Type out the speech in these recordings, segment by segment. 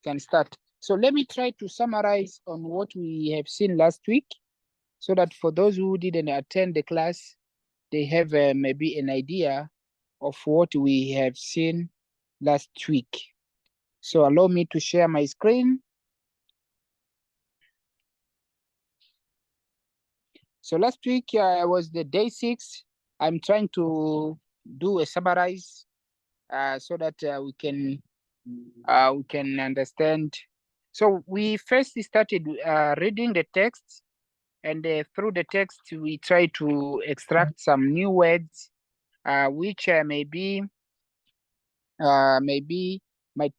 can start. So let me try to summarize on what we have seen last week, so that for those who didn't attend the class, they have maybe an idea of what we have seen last week. So allow me to share my screen. So last week was the day 6. I'm trying to do a summarize so that we can understand. So we first started reading the text, and through the text we try to extract some new words which maybe might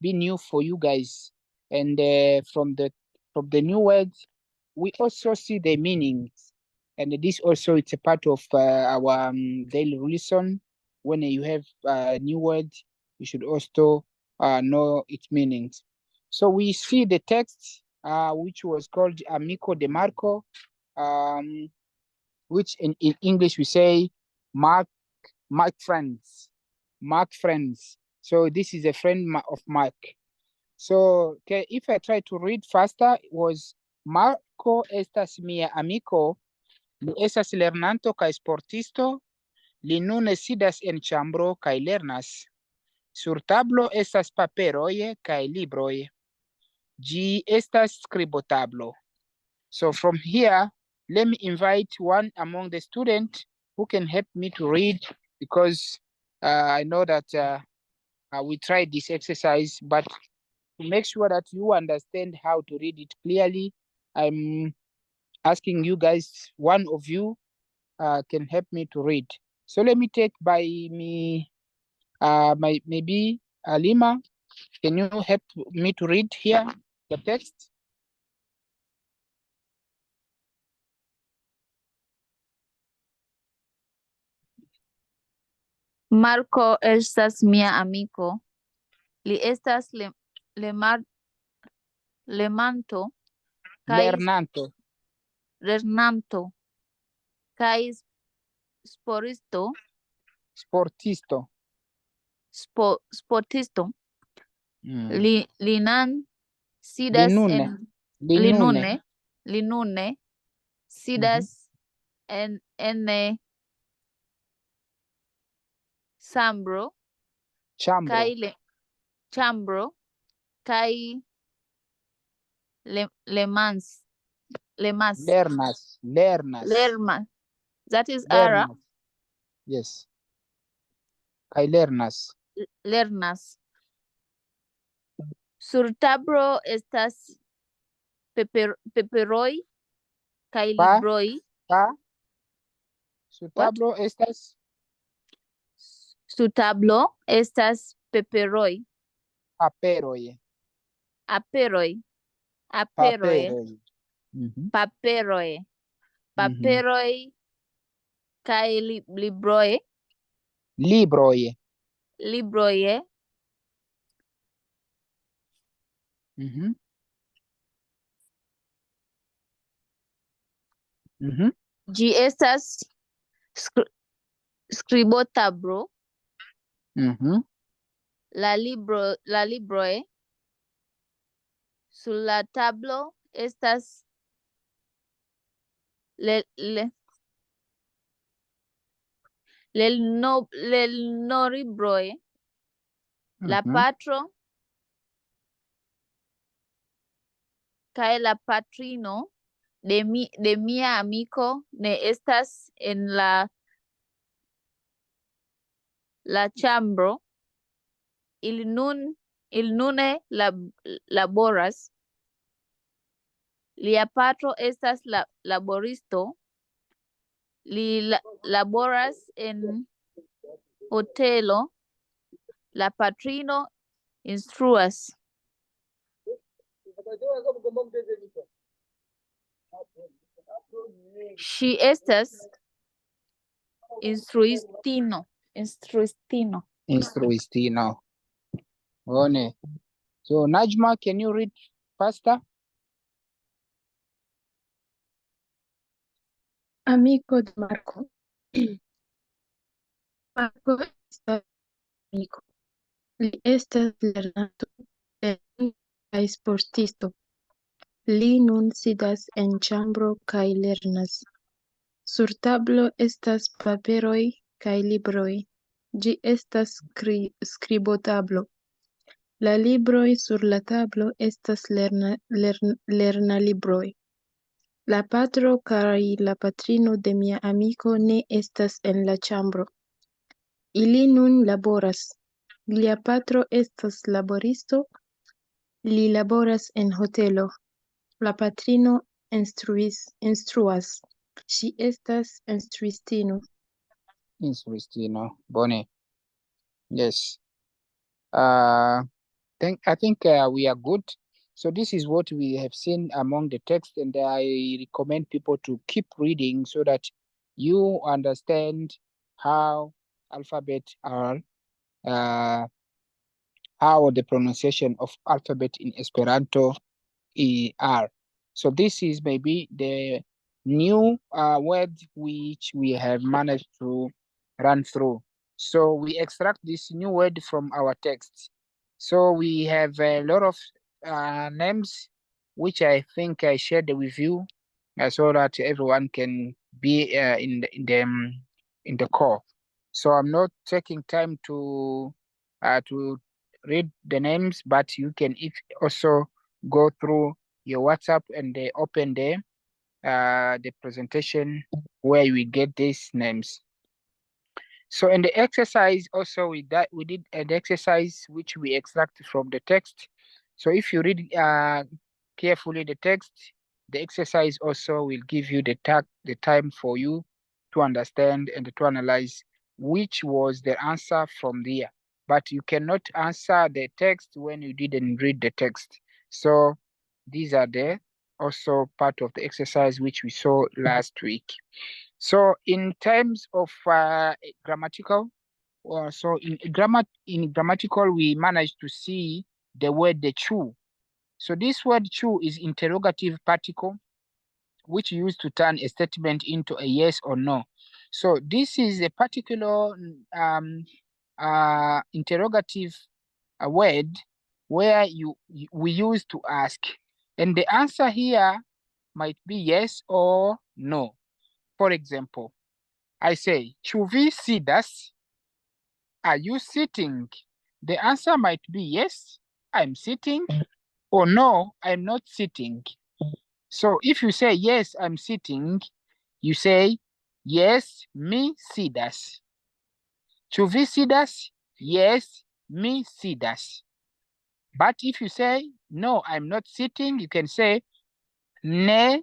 be new for you guys. And from the new words, we also see the meanings. And this also, it's a part of our daily lesson. When you have new words, you should also know its meanings. So we see the text, which was called Amico de Marco, which in English we say Mark friends. Mark friends. So this is a friend of Mark. So okay, if I try to read faster, it was Marco estas mia amico, li estas lernanto kaj sportisto, li nun sidas en ĉambro kaj lernas. Sur tablo estas paperoj kaj libroj. Ĝi estas skribotablo. So from here, let me invite one among the students who can help me to read, because I know that we tried this exercise, but to make sure that you understand how to read it clearly, I'm asking you guys, one of you can help me to read. So let me take by me, maybe Alima, can you help me to read here the text? Marco estas mia amico. Li estas lernanto kaj sportisto. Li nun sidas en chambro kaj lernas. That is Ara. Yes. Kaj lernas. Sur tablo estas paperoj kaj libroj. Su tablo estas. Su tablo estas paperoj. Paperoj. Kaj libroj. Ĝi estas skribotablo. La libroj sur la tablo estas lernolibroj. La patro kaj la patrino de mia amiko ne estas en la ĉambro. Ili nune laboras. Lia patro estas laboristo. Li laboras en hotelo. La patrino instruas. Ŝi estas instruistino. One. So Najma, can you read faster? Amico de Marco. Marco estas amico. Li estas lernanto kaj sportisto. Li nun sidas en ĉambro kaj lernas. Sur tablo estas paperoj kaj libroj. Ĝi estas skribotablo. La libroj sur la tablo estas lernalibroj. La patro kaj la patrino de mia amiko ne estas en la ĉambro. Ili nun laboras. Lia patro estas laboristo. Li laboras en hotelo. La patrino instruas. Ŝi estas instruistino. Instruistino. Bone. Yes. I think we are good. So this is what we have seen among the text, and I recommend people to keep reading so that you understand how alphabet are, how the pronunciation of alphabet in Esperanto are. So this is maybe the new word which we have managed to run through. So we extract this new word from our text. So we have a lot of names which I think I shared with you so that everyone can be in the call. So I'm not taking time to read the names, but you can also go through your WhatsApp and open the presentation where we get these names. So in the exercise also we did an exercise which we extracted from the text. So if you read carefully the text, the exercise also will give you the time for you to understand and to analyze which was the answer from there. But you cannot answer the text when you didn't read the text. So these are also part of the exercise which we saw last week. So in terms of grammatical, so in grammatical, we managed to see the word the true. So this word true is interrogative particle, which used to turn a statement into a yes or no. So this is a particular interrogative word where we use to ask, and the answer here might be yes or no. For example, I say, "Chuvi sidas?" Are you sitting? The answer might be yes, I'm sitting, or no, I'm not sitting. So if you say yes, I'm sitting, you say yes, mi sidas. Chuvi sidas? Yes, mi sidas. But if you say no, I'm not sitting, you can say ne,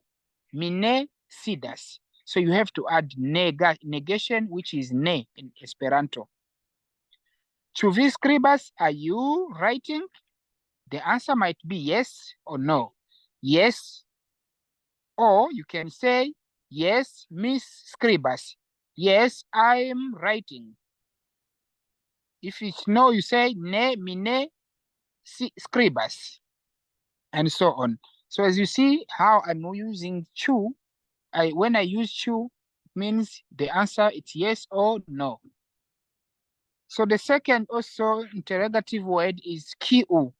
mi ne sidas. So you have to add negation, which is ne in Esperanto. Ĉu vi skribas? Are you writing? The answer might be yes or no. Yes, or you can say yes, mi skribas. Yes, I am writing. If it's no, you say ne, mi ne skribas, and so on. So as you see how I'm using chu, when I use chu, it means the answer is yes or no. So the second also interrogative word is kiu.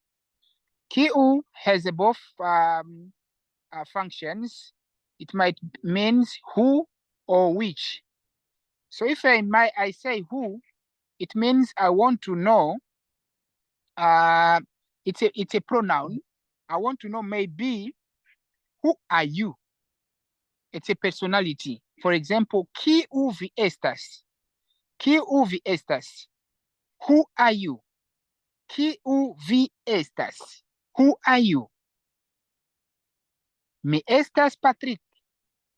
Kiu has both functions. It might means who or which. So if I say who, it means I want to know. It's a pronoun. I want to know maybe who are you. It's a personality. For example, kiu vi estas? Kiu vi estas? Who are you? Kiu vi estas? Who are you? Mi estas Patrick.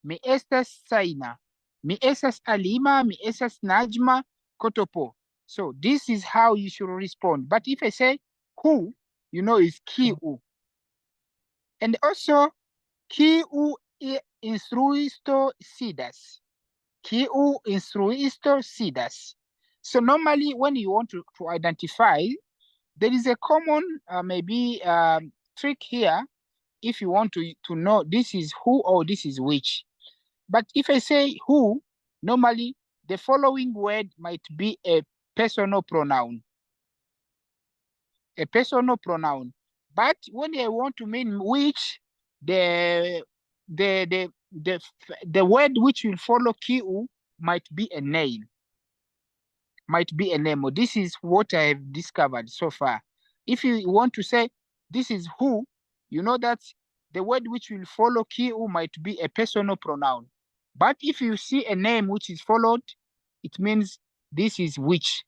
Mi estas Saina. Mi estas Alima. Mi estas Najma Kotopo. So this is how you should respond. But if I say who, you know it's kiu. And also, kiu instruisto sidas. Kiu instruisto sidas. So normally when you want to identify, there is a common maybe trick here. If you want to know this is who or this is which. But if I say who, normally the following word might be a personal pronoun. A personal pronoun. But when I want to mean which, the word which will follow kiu might be a name. Might be a name. Or this is what I have discovered so far. If you want to say this is who, you know that the word which will follow kiu might be a personal pronoun. But if you see a name which is followed, it means this is which.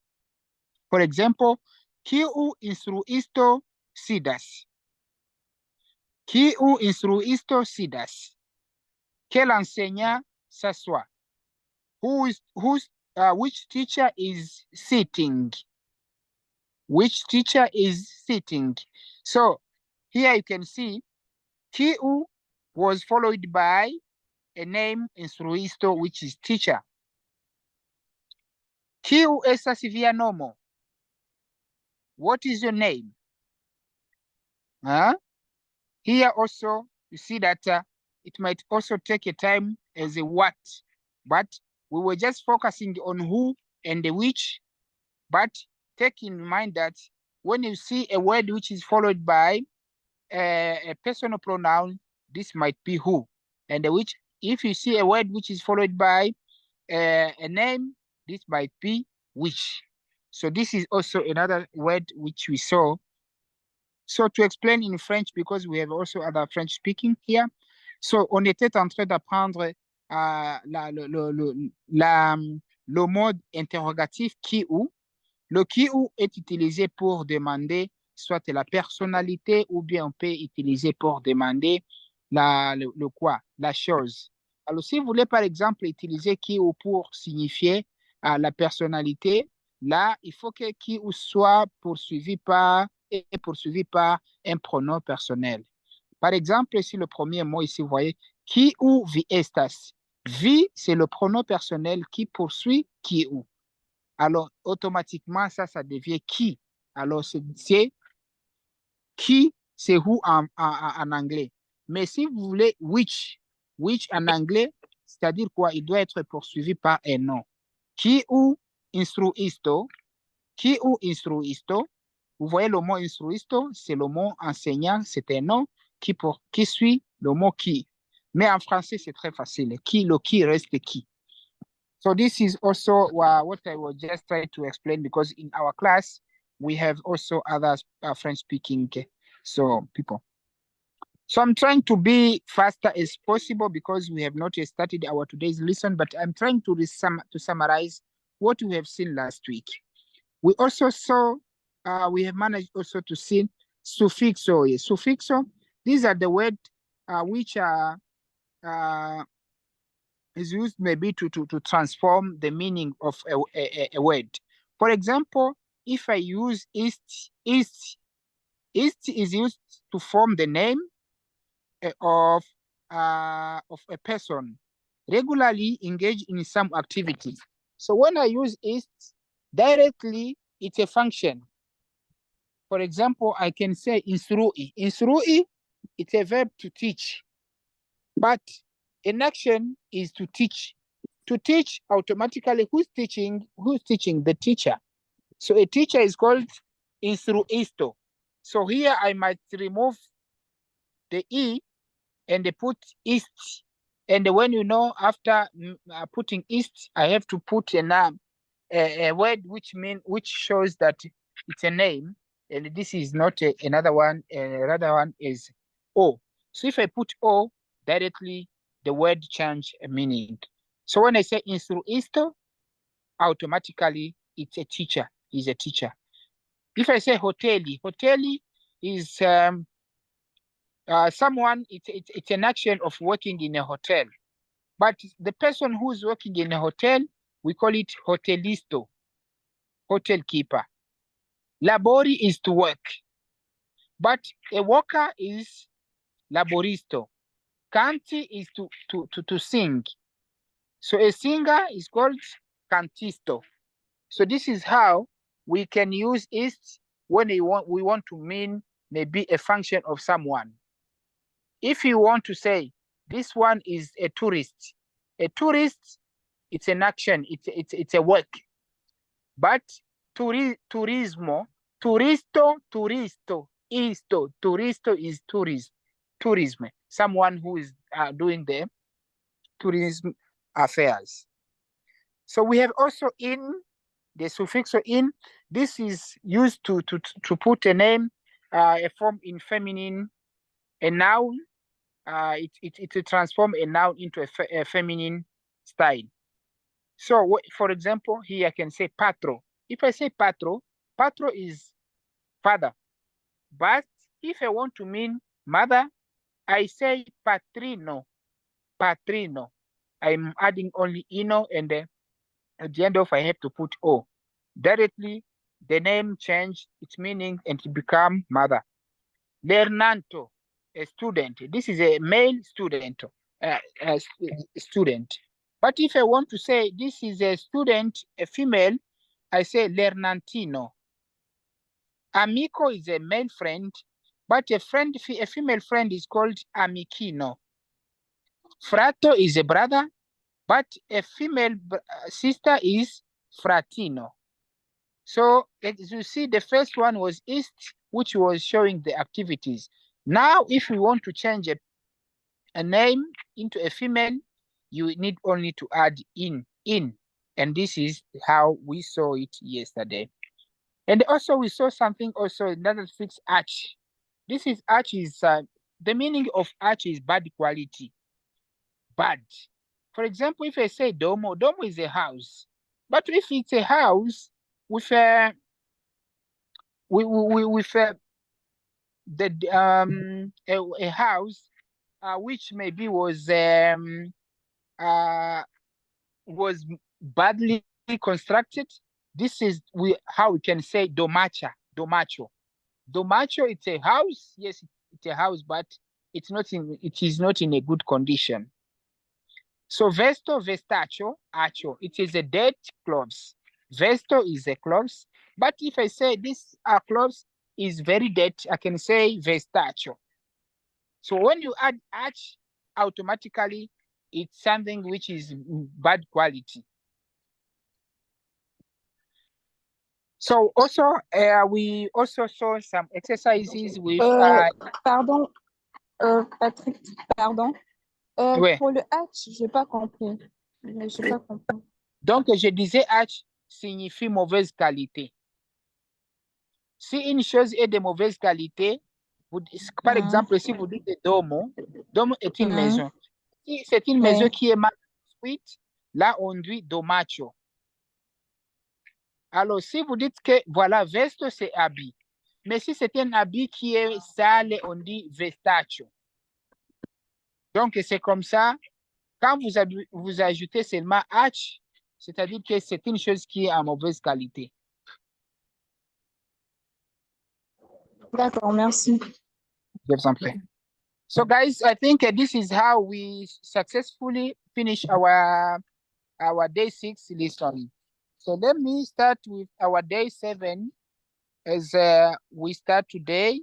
For example, kiu instruisto sidas. Kiu instruisto sidas. Quel enseignant s'assoit. Which teacher is sitting? Which teacher is sitting? So here you can see kiu was followed by a name instruisto, which is teacher. Kiu estas via nomo? What is your name? Huh? Here also you see that it might also take a time as a what, but we were just focusing on who and the which. But take in mind that when you see a word which is followed by a personal pronoun, this might be who. And the which, if you see a word which is followed by a name, this might be which. So this is also another word which we saw. So to explain in French, because we have also other French speaking here. So on était en train d'apprendre le mode interrogatif qui ou. Le qui ou est utilisé pour demander soit la personnalité ou bien on peut utiliser pour demander le quoi, la chose. Alors si vous voulez par exemple utiliser qui ou pour signifier la personnalité, là il faut que qui ou soit poursuivi par un pronom personnel. Par exemple, ici le premier mot ici, vous voyez, qui ou vi estas. Vi, c'est le pronom personnel qui poursuit qui ou. Alors, automatiquement, ça devient qui. Alors, c'est qui, c'est who en anglais. Mais si vous voulez which en anglais, c'est-à-dire quoi? Il doit être poursuivi par un nom. Qui ou instruisto. Qui ou instruisto. Vous voyez le mot instruisto, c'est le mot enseignant, c'est un nom qui suit le mot qui. Mais en français, c'est très facile. Qui, le qui reste qui. So this is also what I was just trying to explain, because in our class, we have also other French-speaking people. So I'm trying to be faster as possible because we have not yet started our today's lesson, but I'm trying to summarize what we have seen last week. We also saw, we have managed also to see suffixo. Suffixo, these are the words which are is used maybe to transform the meaning of a word. For example, if I use ist is used to form the name of a person regularly engaged in some activity. So when I use ist directly, it's a function. For example, I can say instrui. Instrui, it's a verb to teach. But an action is to teach. To teach automatically, who's teaching? Who's teaching? The teacher. So a teacher is called instruisto. So here I might remove the E and put ist. And when you know, after putting ist, I have to put a word which shows that it's a name. And this is not another one. Another one is O. So if I put O directly, the word change meaning. So when I say instruisto, automatically it's a teacher, is a teacher. If I say hoteli, hoteli is someone, it's an action of working in a hotel. But the person who's working in a hotel, we call it hotelisto, hotel keeper. Labori is to work. But a worker is laboristo. Canti is to sing. So a singer is called cantisto. So this is how we can use ist when we want to mean maybe a function of someone. If you want to say this one is a tourist it's an action, it's a work. But turismo, turisto, Turisto. Turisto is tourism. Someone who is doing the tourism affairs. So we have also in, the suffix in. This is used to put a name, a form in feminine, a noun. It will transform a noun into a feminine style. So, for example, here I can say patro. If I say patro, patro is father. But if I want to mean mother, I say patrino. Patrino. I'm adding only ino, and at the end of I have to put o. Directly, the name changed its meaning and it become mother. Lernanto, a student. This is a male student. Student. But if I want to say this is a student, a female, I say lernantino. Amico is a male friend, but a female friend is called amichino. Frato is a brother, but a female sister is fratino. So as you see, the first one was East, which was showing the activities. Now, if we want to change a name into a female, you need only to add in. And this is how we saw it yesterday. And also we saw something also, another fix arch. This is arch is, the meaning of arch is bad quality. Bad. For example, if I say domo, domo is a house. But if it's a house with a house which maybe was badly constructed, this is how we can say domacho. Domacho, it's a house. Yes, it's a house, but it is not in a good condition. So vesto, vestacho, acho. It is a dead clothes. Vesto is a clothes. But if I say this clothes is very dead, I can say vestacho. So when you add ach, automatically it's something which is bad quality. So also we also saw some exercises with Pardon, Patrick, pardon. Ouais. Pour le hatch, j'ai pas compris. J'ai pas compris. Donc, je disais H signifie mauvaise qualité. Si une chose est de mauvaise qualité, par exemple, si vous dites domo, domo est une maison. Si c'est une maison qui est mal construite, là, on dit domacho. Alors, si vous dites que, voilà, veste, c'est habit. Mais si c'est un habit qui est sale, on dit vestacho. Donc, c'est comme ça. Quand vous ajoutez seulement H, c'est-à-dire que c'est une chose qui est en mauvaise qualité. D'accord, merci. Je vous en prie. So, guys, I think this is how we successfully finish our day 6 lesson. So let me start with our day 7 as we start today.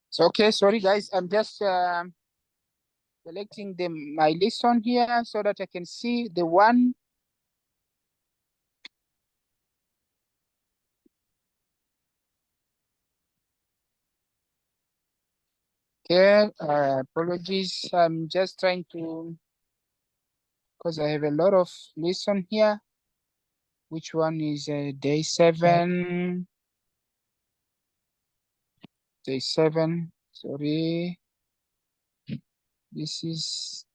So, okay, sorry guys, I'm just selecting my lesson here so that I can see the one. Okay, apologies. I'm just trying to, because I have a lot of lesson here. Which one is day 7? Day 7, sorry. This is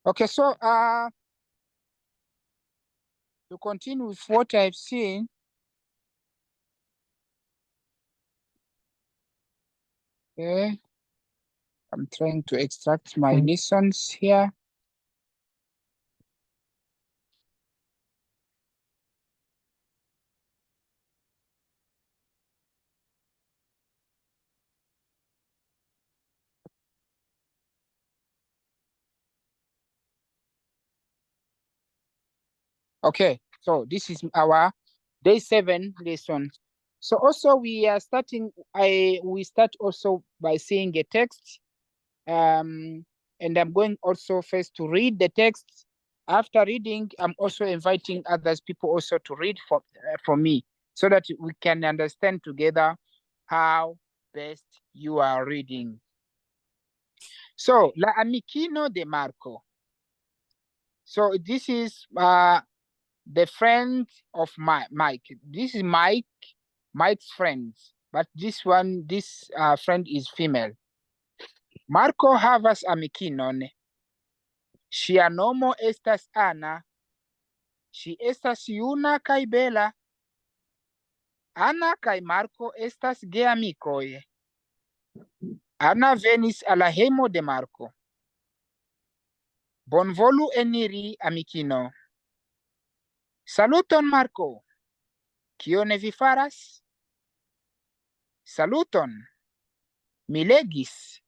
okay. So to continue with what I've seen, okay, I'm trying to extract my lessons here. Okay, so this is our day 7 lesson. So also we are starting, we start also by seeing a text. And I'm going also first to read the text. After reading, I'm also inviting others people also to read for me so that we can understand together how best you are reading. So, la amichino de Marco. So this is the friend of Mike. This is Mike's friend, but this friend is female. Marco havas amikinon. Ŝia nomo estas Ana. Ŝi estas juna kaj bela. Ana kaj Marco estas geamikoj. Ana venis al la hejmo de Marco. Bonvolu eniri, amikino. Saluton, Marco. Kion vi faras? Saluton. Mi legis.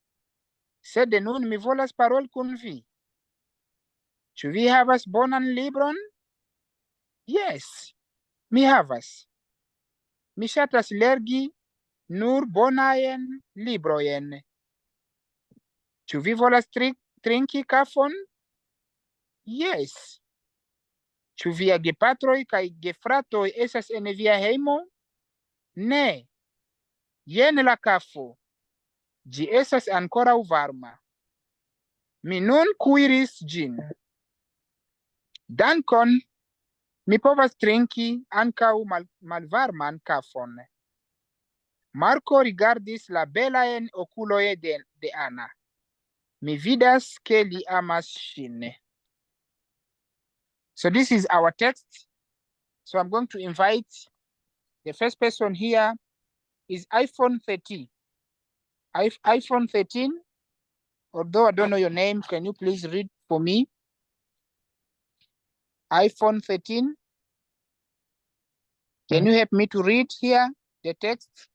Sed nun mi volas paroli kun vi. Ĉu vi havas bonan libron? Jes, mi havas. Mi ŝatas lergi nur bonajn librojn. Ĉu vi volas trinki kafon? Jes. Ĉu via gepatroj kaj gefratoj estas en via hejmo? Ne. Jen la kafo. Ĝi estas ankoraŭ varma. Mi nun kuiris ĝin. Dankon. Mi povas trinki ankaŭ malvarman kafon. Marco rigardis la belajn okulojn de Ana. Mi vidas ke li amas ŝin. So this is our text. So I'm going to invite the first person here is iPhone 13. iPhone 13, although I don't know your name, can you please read for me? iPhone 13. Can you help me to read here the text?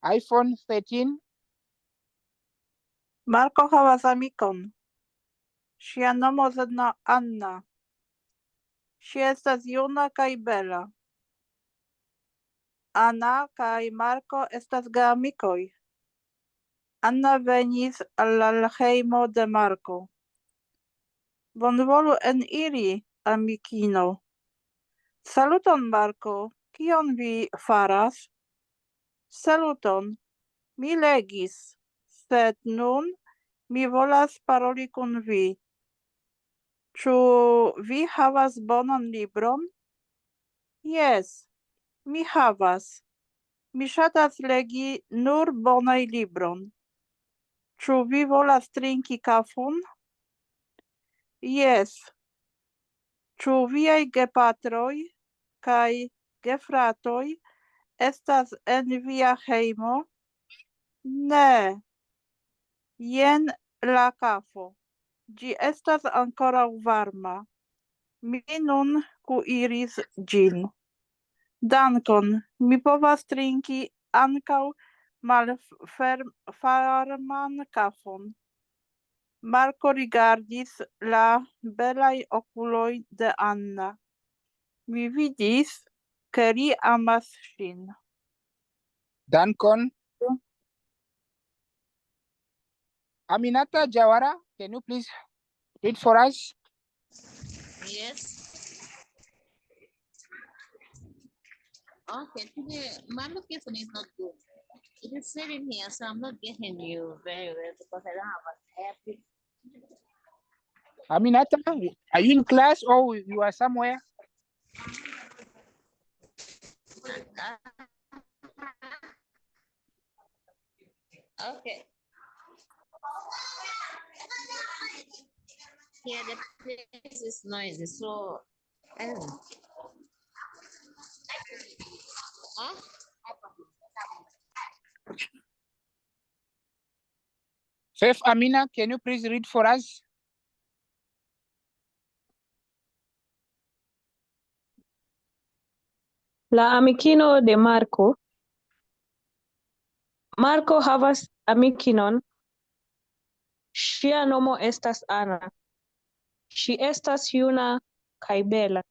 iPhone 13. Marco havas amikon. Ŝia nomo Anna. Ŝi estas juna kaj bela. Anna kaj Marco estas geamikoj. Anna venis al la hejmo de Marco. Bonvolu eniri, amikino. Saluton, Marco. Kion vi faras? Saluton. Mi legis, sed nun mi volas paroli kun vi. Ĉu vi havas bonan libron? Jes, mi havas. Mi ŝatas legi nur bonan libron. Ĉu vi volas trinki kafon? Jes. Ĉu viaj gepatroj kaj gefratoj estas en via hejmo? Ne. Jen la kafo. Ĝi estas ankoraŭ varma. Mi nun kuiris ĝin. Dankon. Mi povas trinki ankaŭ malvarman kafon. Marco rigardis la belaj okuloj de Anna. Mi vidis, ke li amas ŝin. Dankon. Aminata Jawara, can you please read for us? Yes. Okay, today my location is not good. It is sitting here, so I'm not getting you very well because I don't have an app. Aminata, are you in class or you are somewhere? Okay. Yeah, the place is noisy, so I don't know. Huh? Faith Amina, can you please read for us? La amikino de Marco. Marco havas amikinon. Ŝia nomo estas Ana. Ŝi estas juna kaj bela.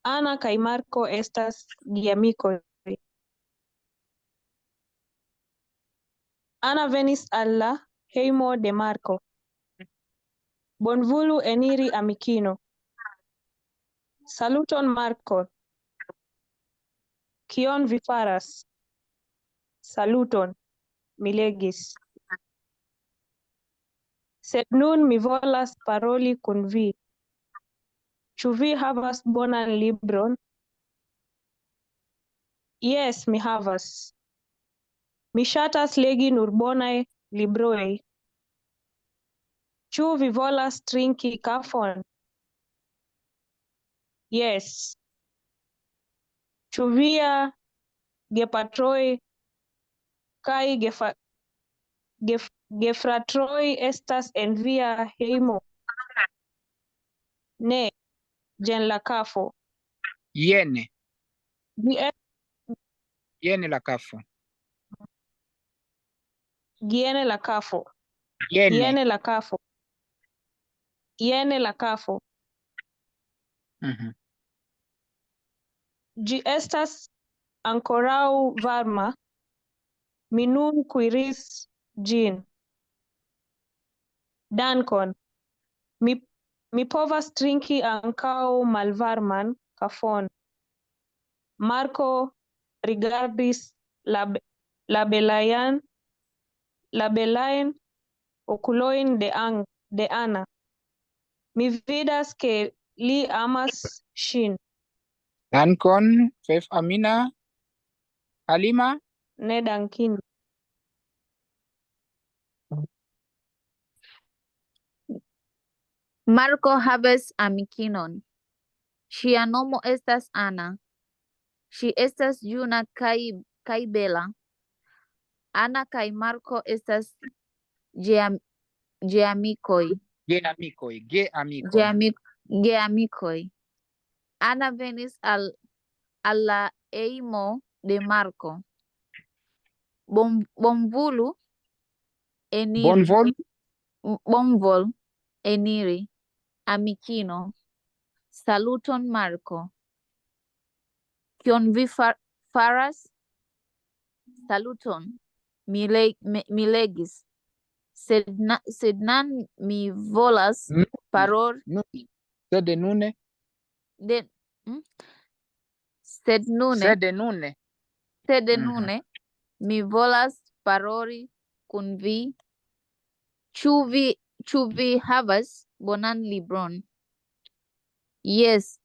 Ana kaj Marco estas geamikoj. Ana venis al la hejmo de Marco. Bonvolu eniri, amikino. Saluton, Marco. Kion vi faras? Saluton, mi legis. Sed nun mi volas paroli kun vi. Ĉu vi havas bonan libron? Jes, mi havas. Mi ŝatas legi nur bonaj libroj. Ĉu vi volas trinki kafon? Jes. Ĉu via gepatroj kaj gefratroj estas en via hejmo? Ne, jen la kafo. Yene. Vi Yene la kafo. Giene la kafo. Yene. Iene la kafo. Iene la kafo. Ĝi estas ankoraŭ varma. Mi nun kuiris ĝin. Dankon. Mi povas trinki ankaŭ malvarman kafon. Marco rigardis la belajn okulojn de Ana. Mi vidas ke li amas ŝin. Dankon, Fef Amina. Halima. Ne dankin. Marco havas amikinon. Ŝia nomo estas Ana. Ŝi estas juna kaj bela. Ana kaj Marco estas geamikoj. Geamikoj. Ana venis al la hejmo de Marco. Bonvolu eniri. Bonvolu eniri, amikino. Saluton, Marco. Kion vi faras? Saluton. Mi legis. Sed mi volas paroli. Sed nune. Sed nune mi volas paroli kun vi. Ĉu vi havas bonan libron? Jes,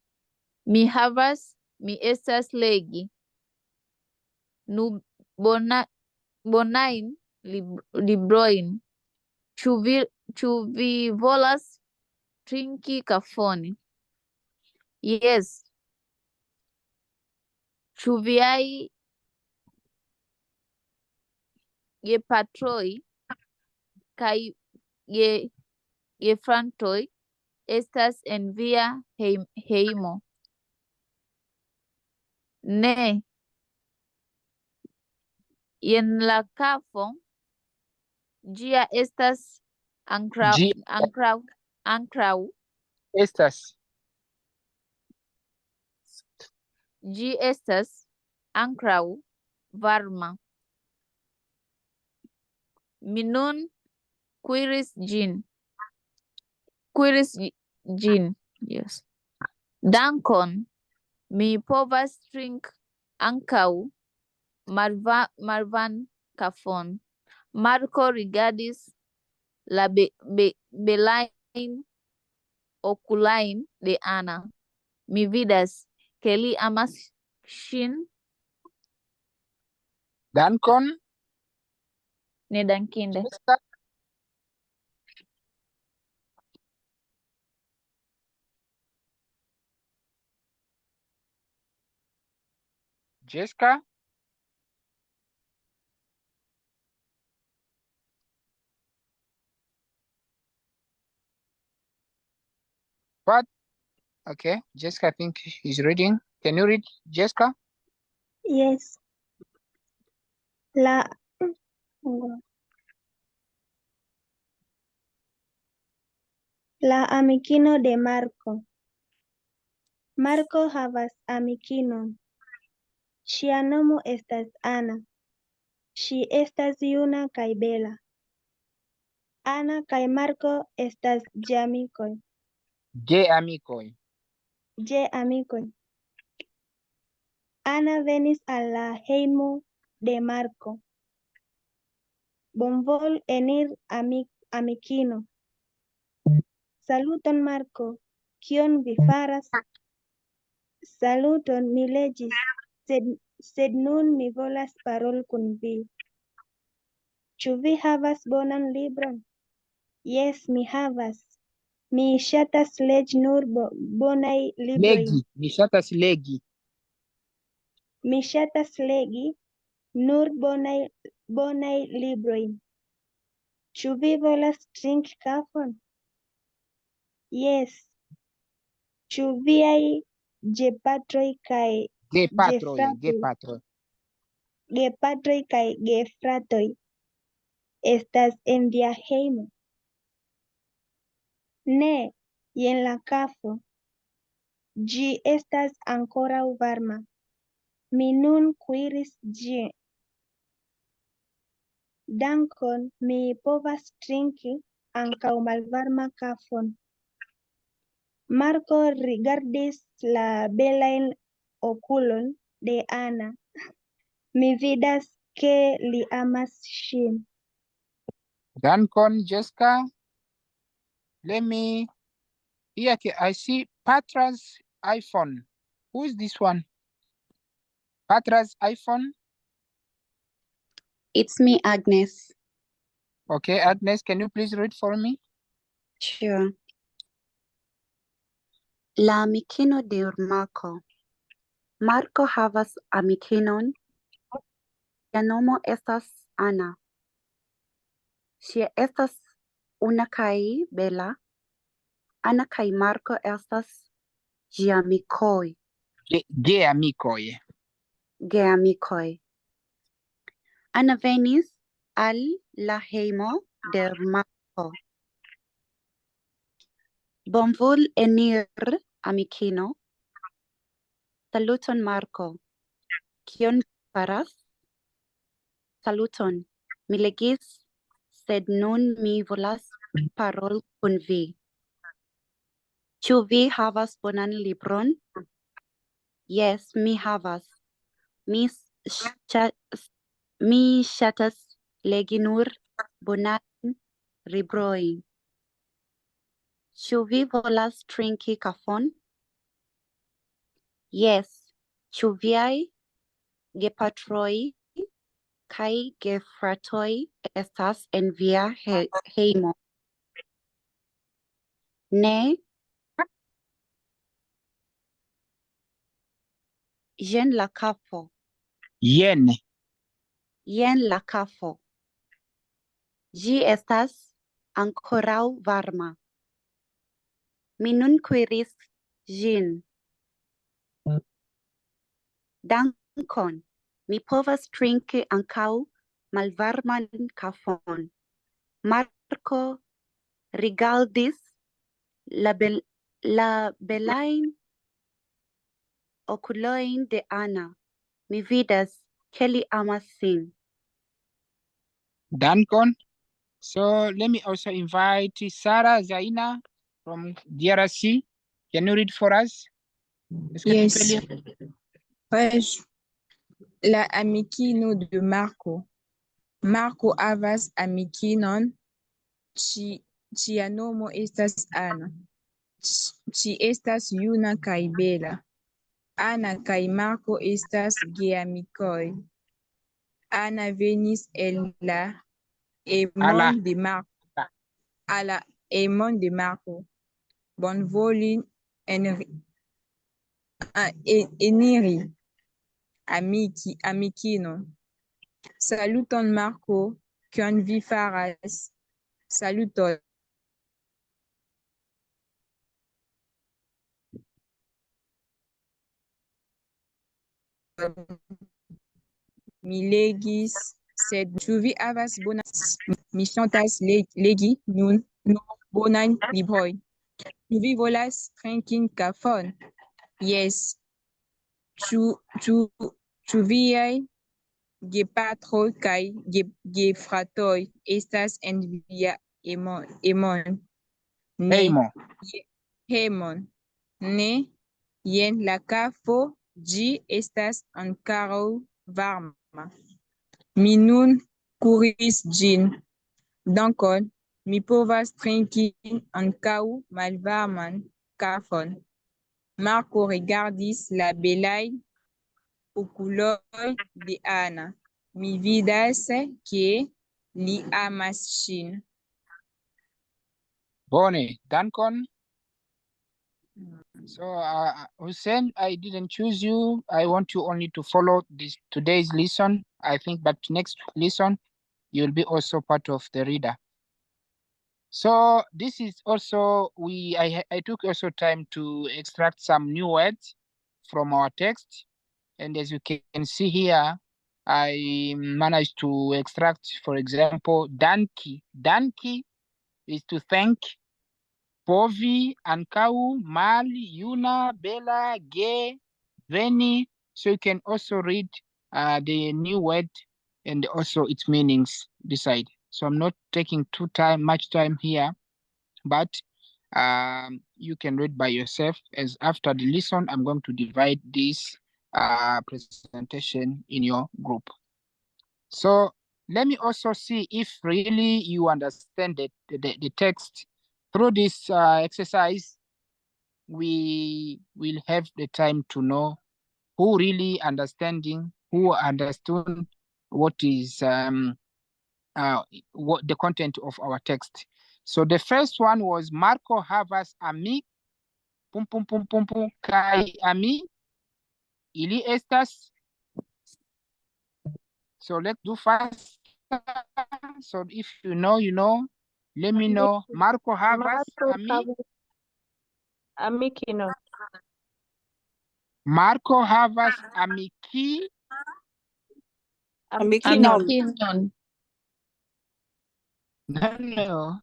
mi havas. Mi estas legi. Nu bonajn librojn. Ĉu vi volas trinki kafon? Jes. Ĉu viaj gepatroj kaj gefratoj estas en via hejmo? Ne. Jen la kafo. Ĝia estas ankraŭ. Estas. Ĝi estas ankraŭ varma. Mi nun kuiris ĝin. Yes. Dankon. Mi povas trinki ankaŭ malvarman kafon. Marco rigardis la belajn okulojn de Ana. Mi vidas ke li amas ŝin. Dankon. Nedankinde. Jessica. What? Okay, Jessica, I think he's reading. Can you read, Jessica? Yes. La La amikino de Marko. Marko havas amikinon. Ŝia nomo estas Ana. Ŝi estas juna kaj bela. Ana kaj Marko estas geamikoj. Geamikoj. Geamikoj. Ana venis al la hejmo de Marko. Bonvolu eniri, amikino. Saluton, Marko. Kion vi faras? Saluton, mi legis, sed nun mi volas paroli kun vi. Ĉu vi havas bonan libron? Jes, mi havas. Mi ŝatas legi nur bonaj librojn. Legi. Mi ŝatas legi. Mi ŝatas legi nur bonaj librojn. Ĉu vi volas trinki kafon? Jes. Ĉu viaj gepatroj kaj gepatroj kaj gefratoj estas en via hejmo? Ne, jen la kafo. Ĝi estas ankoraŭ varma. Mi nun kuiris ĝin. Dankon, mi povas trinki ankaŭ malvarma kafon. Marko rigardis la belajn okulojn de Ana. Mi vidas, ke li amas ŝin. Dankon, Jessica. Let me... Here, I see Patra's iPhone. Who is this one? Patra's iPhone? It's me, Agnes. Okay, Agnes, can you please read for me? Sure. La amikino de Marko. Marko havas amikinon. Lia nomo estas Ana. Ŝi estas una kaj bela. Ana kaj Marko estas geamikoj. Geamikoj. Geamikoj. Ana venis al la hejmo de Marko. Bonvolu eniri, amikino. Saluton, Marko. Kion vi faras? Saluton. Mi legis, sed nun mi volas paroli kun vi. Ĉu vi havas bonan libron? Jes, mi havas. Mi ŝatas legi nur bonajn librojn. Ĉu vi volas trinki kafon? Jes. Ĉu viaj gepatroj kaj gefratoj estas en via hejmo? Ne. Jen la kafo. Jen. Jen la kafo. Ĝi estas ankoraŭ varma. Mi nun kuiris ĝin. Dankon. Mi povas trinki ankaŭ malvarman kafon. Marko rigardis la belajn okulojn de Ana. Mi vidas, ke li amas sin. Dankon. So let me also invite Sarah Zaina from DRC. Can you read for us? Yes. Pues, la amikino de Marko. Marko havas amikinon. Ŝia nomo estas Ana. Ŝi estas juna kaj bela. Ana kaj Marko estas geamikoj. Ana venis el la hejmon de Marko. A la hejmon de Marko. Bonvolu eniri, amikino. Saluton, Marko. Kion vi faras? Saluton. Mi legis, sed ĉu vi havas bonan? Mi ŝatas legi nun bonan librojn. Ĉu vi volas trinki kafon? Jes. Ĉu viaj gepatroj kaj gefratoj estas en via hejmon? Ne. Hejmon. Ne. Jen la kafo, ĝi estas ankoraŭ varma. Mi nun kuris ĝin. Dankon, mi povas trinki ankaŭ malvarman kafon. Marko rigardis la belajn okuloj de Anna. Mi vidas, ke li amas ŝin. Bone, dankon. So, Hussein, I didn't choose you. I want you only to follow today's lesson. I think, but next lesson, you'll be also part of the reader. So this is also, I took also time to extract some new words from our text. And as you can see here, I managed to extract, for example, danki. Danki is to thank. Povi, Ankau, Mal, Yuna, Bella, Ge, Veni. So you can also read the new word and also its meanings beside. So I'm not taking much time here, but you can read by yourself. As after the lesson, I'm going to divide this presentation in your group. So let me also see if really you understand the text. Through this exercise, we will have the time to know who really who understood what is what the content of our text. So the first one was Marco havas ami pum pum pum pum pum kai ami ili estas. So let's do fast. So if you know, you know. Let me know. Marco havas ami. Amikino. Marco havas amiki. Amikinon. Amikinon. No.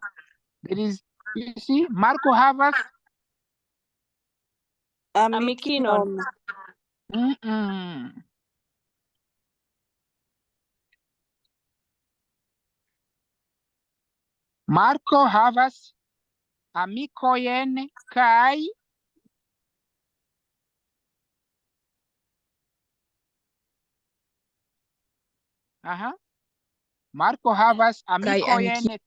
There is, you see, Marco havas Amikinon. Marco havas amikojen kai Marco havas amikojen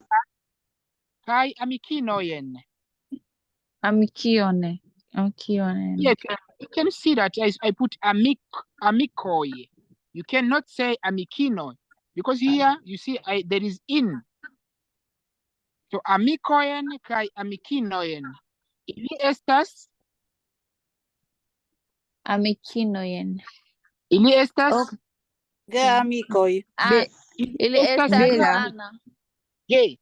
kai amikinojen. Amikione. Yes, you can see that I put amikoi. You cannot say amikino because here you see there is in. So amikojen kai amikinojen. Ili estas. Amikinojen. Ili estas. Geamikoj. Ili estas Ana. Gay.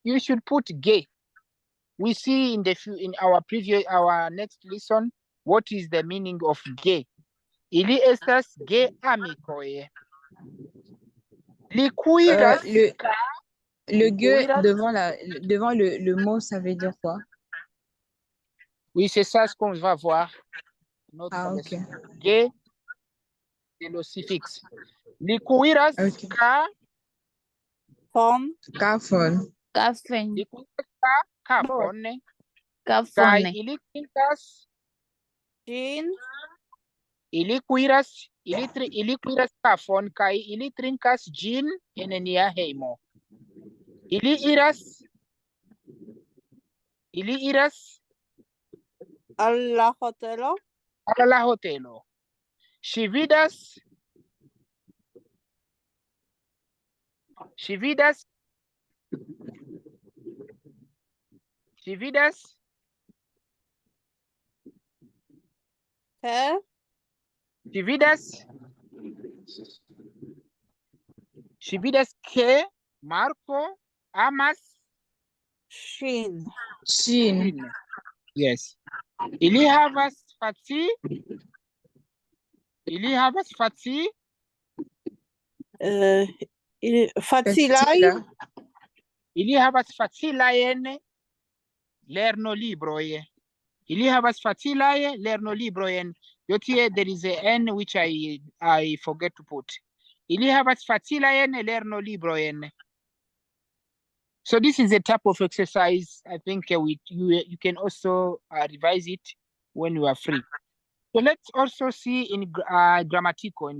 You should put gay. We see in our next lesson what is the meaning of gay. Ili estas gay amikoje. Li kuiras. Le gueux devant le mot, ça veut dire quoi? Oui, c'est ça ce qu'on va voir. Ok. Gay, c'est le suffixe. Li kuiras ka. Kafon. Kafen. Li kuiras ka kafon. Kafone. Kai ili trinkas. Gin. Ili kuiras kafon kai ili trinkas gin en nia hejmo. Ili iras al la hotelo. Al la hotelo. Ŝi vidas ke Marco amas Ŝin. Yes. Ili havas faci. Facilai. Ili havas facilajn lernolibroj. Ili havas facilaj lernolibrojn. Do tie there is a n which I forget to put. Ili havas facilajn lernolibrojn. So this is a type of exercise. I think you can also revise it when you are free. So let's also see in grammatical,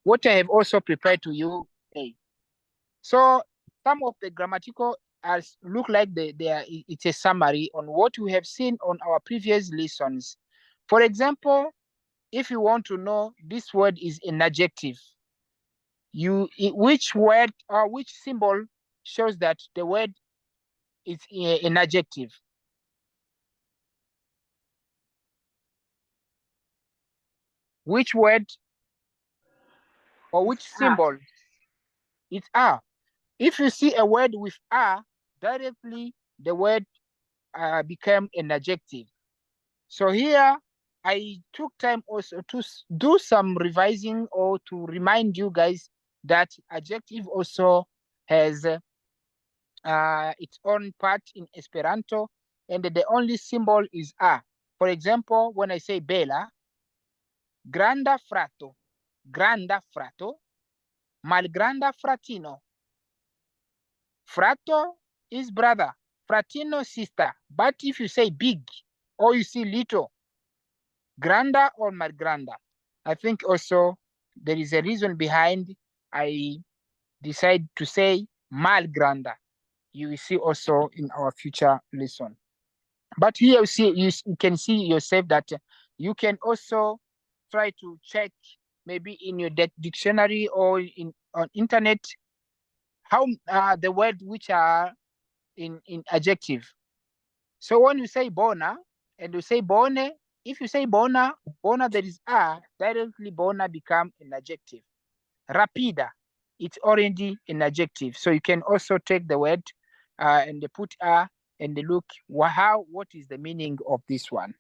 what I have also prepared to you. Okay. So some of the grammatical look like it's a summary on what we have seen on our previous lessons. For example, if you want to know this word is an adjective, which word or which symbol shows that the word is an adjective? Which word or which symbol? It's R. If you see a word with R, directly the word became an adjective. So here I took time also to do some revising or to remind you guys that adjective also has its own part in Esperanto, and the only symbol is A. For example, when I say bela, granda frato, malgranda fratino. Frato is brother, fratino sister. But if you say big or you see little, granda or malgranda, I think also there is a reason behind I decide to say malgranda. You will see also in our future lesson. But here you can see yourself that you can also try to check maybe in your dictionary or on internet how the word which are in adjective. So when you say bona and you say bone, if you say bona there is a, directly bona become an adjective. Rapida, it's already an adjective. So you can also take the word and they put a and they look what is the meaning of this one.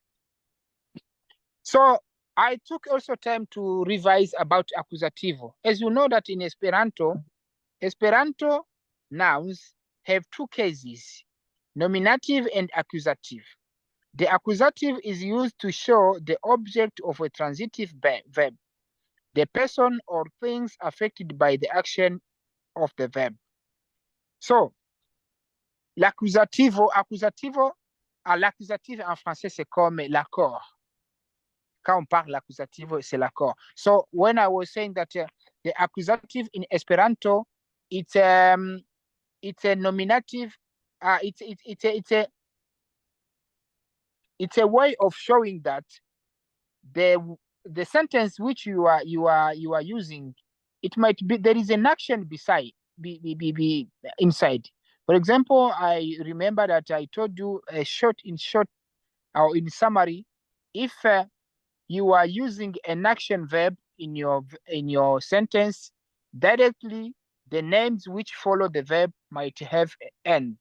So I took also time to revise about accusativo. As you know that in Esperanto nouns have two cases, nominative and accusative. The accusative is used to show the object of a transitive verb, the person or things affected by the action of the verb. So, l'accusative en français, c'est comme l'accord. Quand on parle l'accusative, c'est l'accord. So, when I was saying that the accusative in Esperanto, it's a nominative, it's a way of showing that the sentence which you are using, it might be there is an action beside be inside. For example, I remember that I told you in short or in summary, if you are using an action verb in your sentence, directly the names which follow the verb might have n.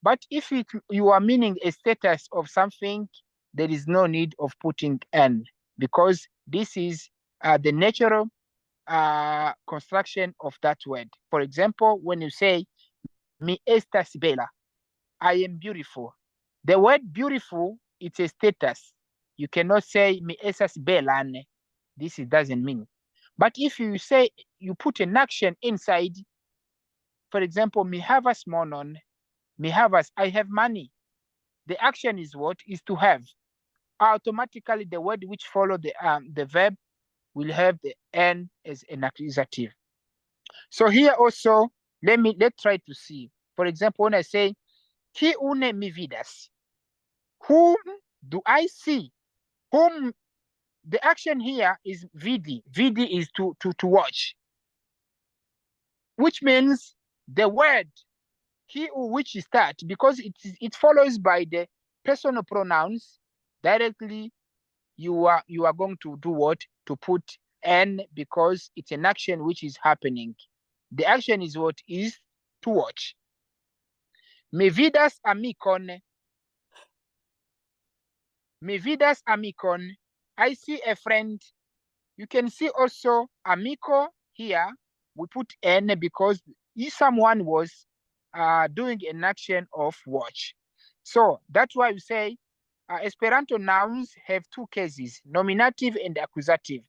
But if you are meaning a status of something, there is no need of putting n, because this is the natural construction of that word. For example, when you say, mi estas bella, I am beautiful. The word beautiful, it's a status. You cannot say, mi estas bellane. This doesn't mean. But if you say, you put an action inside, for example, mi havas monon, mi havas, I have money. The action is what? Is to have. Automatically, the word which follow the verb will have the n as an accusative. So here also, let's try to see. For example, when I say, kiune mi vidas, whom do I see? Whom, the action here is vidi. Vidi is to watch, which means the word he which is that, because it follows by the personal pronouns, directly you are going to do what? To put n, because it's an action which is happening. The action is what? Is to watch. Me vidas amikon. Me vidas amikon. I see a friend. You can see also amico here. we put N because if someone was doing an action of watch. So that's why we say Esperanto nouns have two cases, nominative and accusative.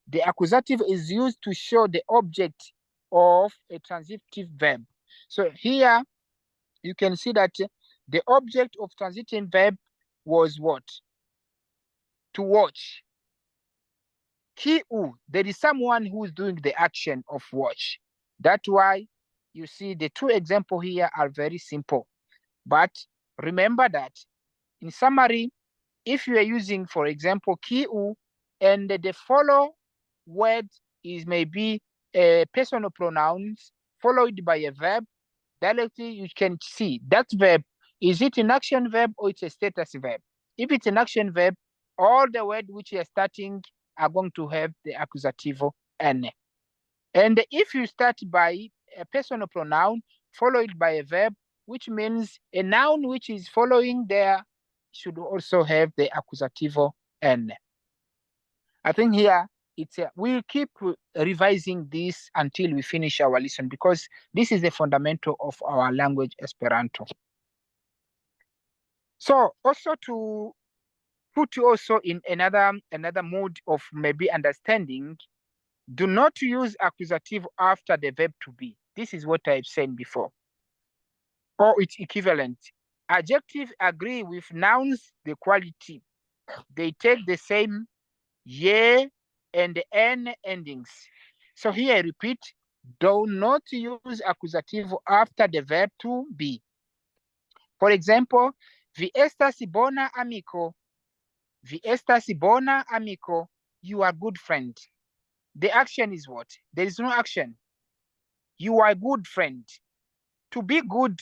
The accusative is used to show the object of a transitive verb. So here you can see that the object of transitive verb was what? To watch. Kiu, there is someone who is doing the action of watch. That's why you see the two examples here are very simple. But remember that in summary, if you are using, for example, kiu, and the follow word is maybe a personal pronouns followed by a verb, directly you can see that verb, is it an action verb or it's a status verb? If it's an action verb, all the word which you are starting are going to have the accusativo N. And if you start by a personal pronoun followed by a verb, which means a noun which is following there should also have the accusativo N. I think here we'll keep revising this until we finish our lesson because this is the fundamental of our language Esperanto. So also to put you also in another mood of maybe understanding, do not use accusative after the verb to be. This is what I've said before. Or its equivalent. Adjectives agree with nouns, the quality. They take the same ye and n endings. So here I repeat, do not use accusative after the verb to be. For example, vi estas bona amico. Vi estas bona amico. You are good friend. The action is what? There is no action. You are a good friend. To be good,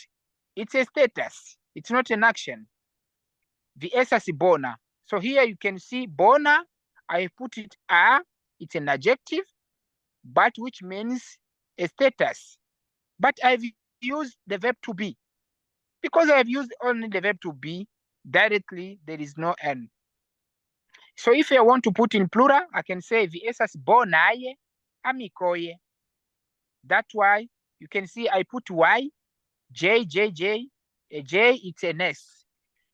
it's a status. It's not an action. Vi estas bona. So here you can see bona, I put it a, it's an adjective, but which means a status. But I've used the verb to be. Because I've used only the verb to be, directly there is no n. So if I want to put in plural, I can say vi estas bonae amicoe. That's why you can see I put y, j, j, j, a j, it's an s.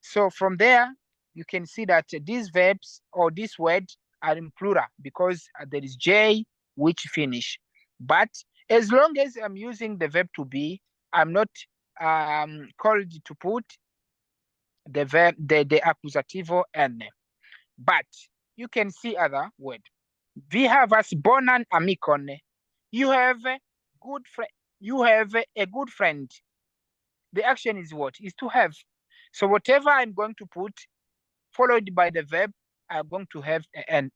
So from there, you can see that these verbs or this word are in plural because there is j which finish. But as long as I'm using the verb to be, I'm not called to put the verb, the accusativo n. But you can see other word. Vi havas bonan amikon. You have a good friend. You have a good friend. The action is what? Is to have. So whatever I'm going to put, followed by the verb, I'm going to have an.